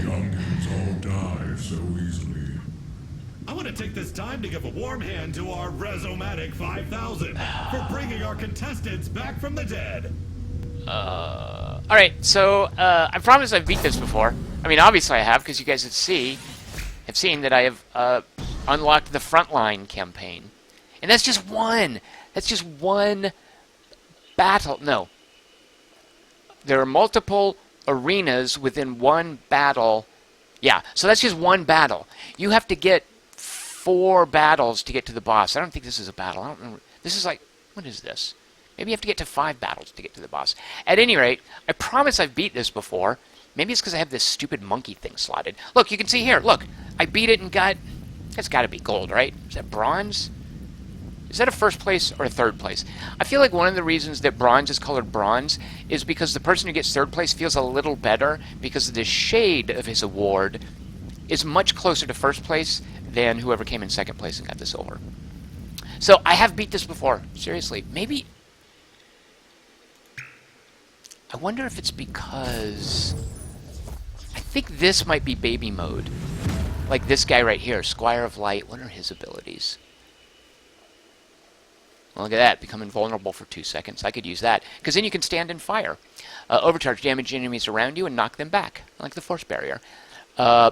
youngins all die so easily. I want to take this time to give a warm hand to our Resomatic 5000 for bringing our contestants back from the dead. Alright, so, I promise I've beat this before. I mean, obviously I have, because you guys have seen that I have, unlocked the Frontline campaign. And that's just one! That's just one battle. No. There are multiple arenas within one battle. Yeah, so that's just one battle. You have to get 4 battles to get to the boss. I don't think this is a battle. I don't remember. This is like, what is this? Maybe you have to get to 5 battles to get to the boss. At any rate, I promise I've beat this before. Maybe it's because I have this stupid monkey thing slotted. Look, you can see here. Look, I beat it and got... That's got to be gold, right? Is that bronze? Is that a first place or a third place? I feel like one of the reasons that bronze is colored bronze is because the person who gets third place feels a little better because the shade of his award is much closer to first place than whoever came in second place and got the silver. So I have beat this before. Seriously. Maybe... I wonder if it's because... I think this might be baby mode. Like this guy right here, Squire of Light. What are his abilities? Well, look at that. Become invulnerable for 2 seconds. I could use that. Because then you can stand and fire. Overcharge damage enemies around you and knock them back. Like the force barrier.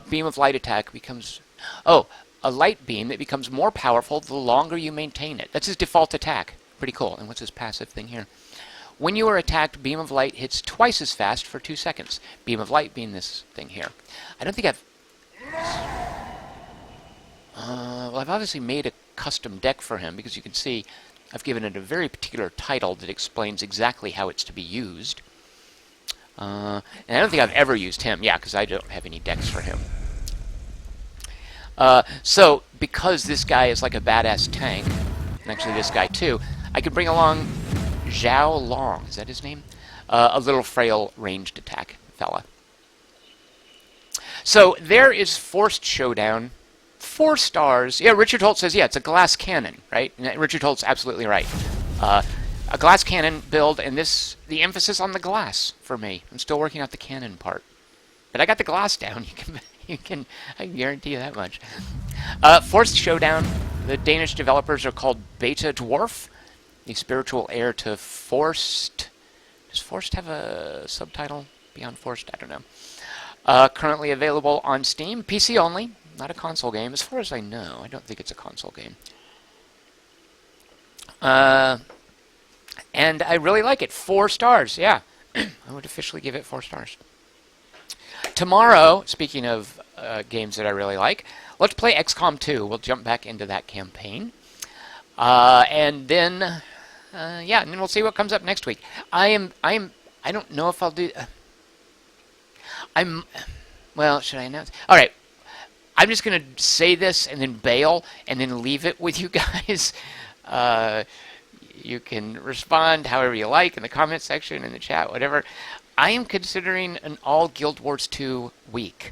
Beam of Light attack becomes... Oh, a light beam that becomes more powerful the longer you maintain it. That's his default attack. Pretty cool. And what's his passive thing here? When you are attacked, Beam of Light hits twice as fast for 2 seconds. Beam of Light being this thing here. I don't think I've... well, I've obviously made a custom deck for him because you can see I've given it a very particular title that explains exactly how it's to be used. And I don't think I've ever used him. Yeah, because I don't have any decks for him. So, because this guy is like a badass tank, and actually this guy too, I could bring along Zhao Long, is that his name? A little frail ranged attack fella. So there is Forced Showdown. 4 stars. Yeah, Richard Holt says, yeah, it's a glass cannon, right? And Richard Holt's absolutely right. A glass cannon build, and the emphasis on the glass for me. I'm still working out the cannon part. But I got the glass down. I can guarantee you that much. Forced Showdown. The Danish developers are called Beta Dwarf, the spiritual heir to Forced. Does Forced have a subtitle? Beyond Forced? I don't know. Currently available on Steam. PC only. Not a console game. As far as I know, I don't think it's a console game. And I really like it. 4 stars. Yeah. I would officially give it 4 stars. Tomorrow, speaking of games that I really like, let's play XCOM 2. We'll jump back into that campaign. And then we'll see what comes up next week. I don't know if I'll do... Well, should I announce? All right. I'm just going to say this and then bail and then leave it with you guys. You can respond however you like in the comment section, in the chat, whatever. I am considering an all Guild Wars 2 week.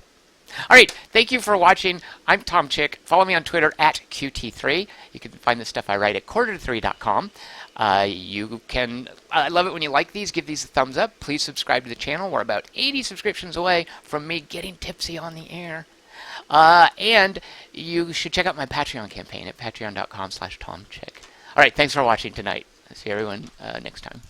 All right, thank you for watching. I'm Tom Chick. Follow me on Twitter at QT3. You can find the stuff I write at quarter3.com. You can, I love it when you like these. Give these a thumbs up. Please subscribe to the channel. We're about 80 subscriptions away from me getting tipsy on the air. And you should check out my Patreon campaign at patreon.com/TomChick. All right, thanks for watching tonight. I'll see everyone next time.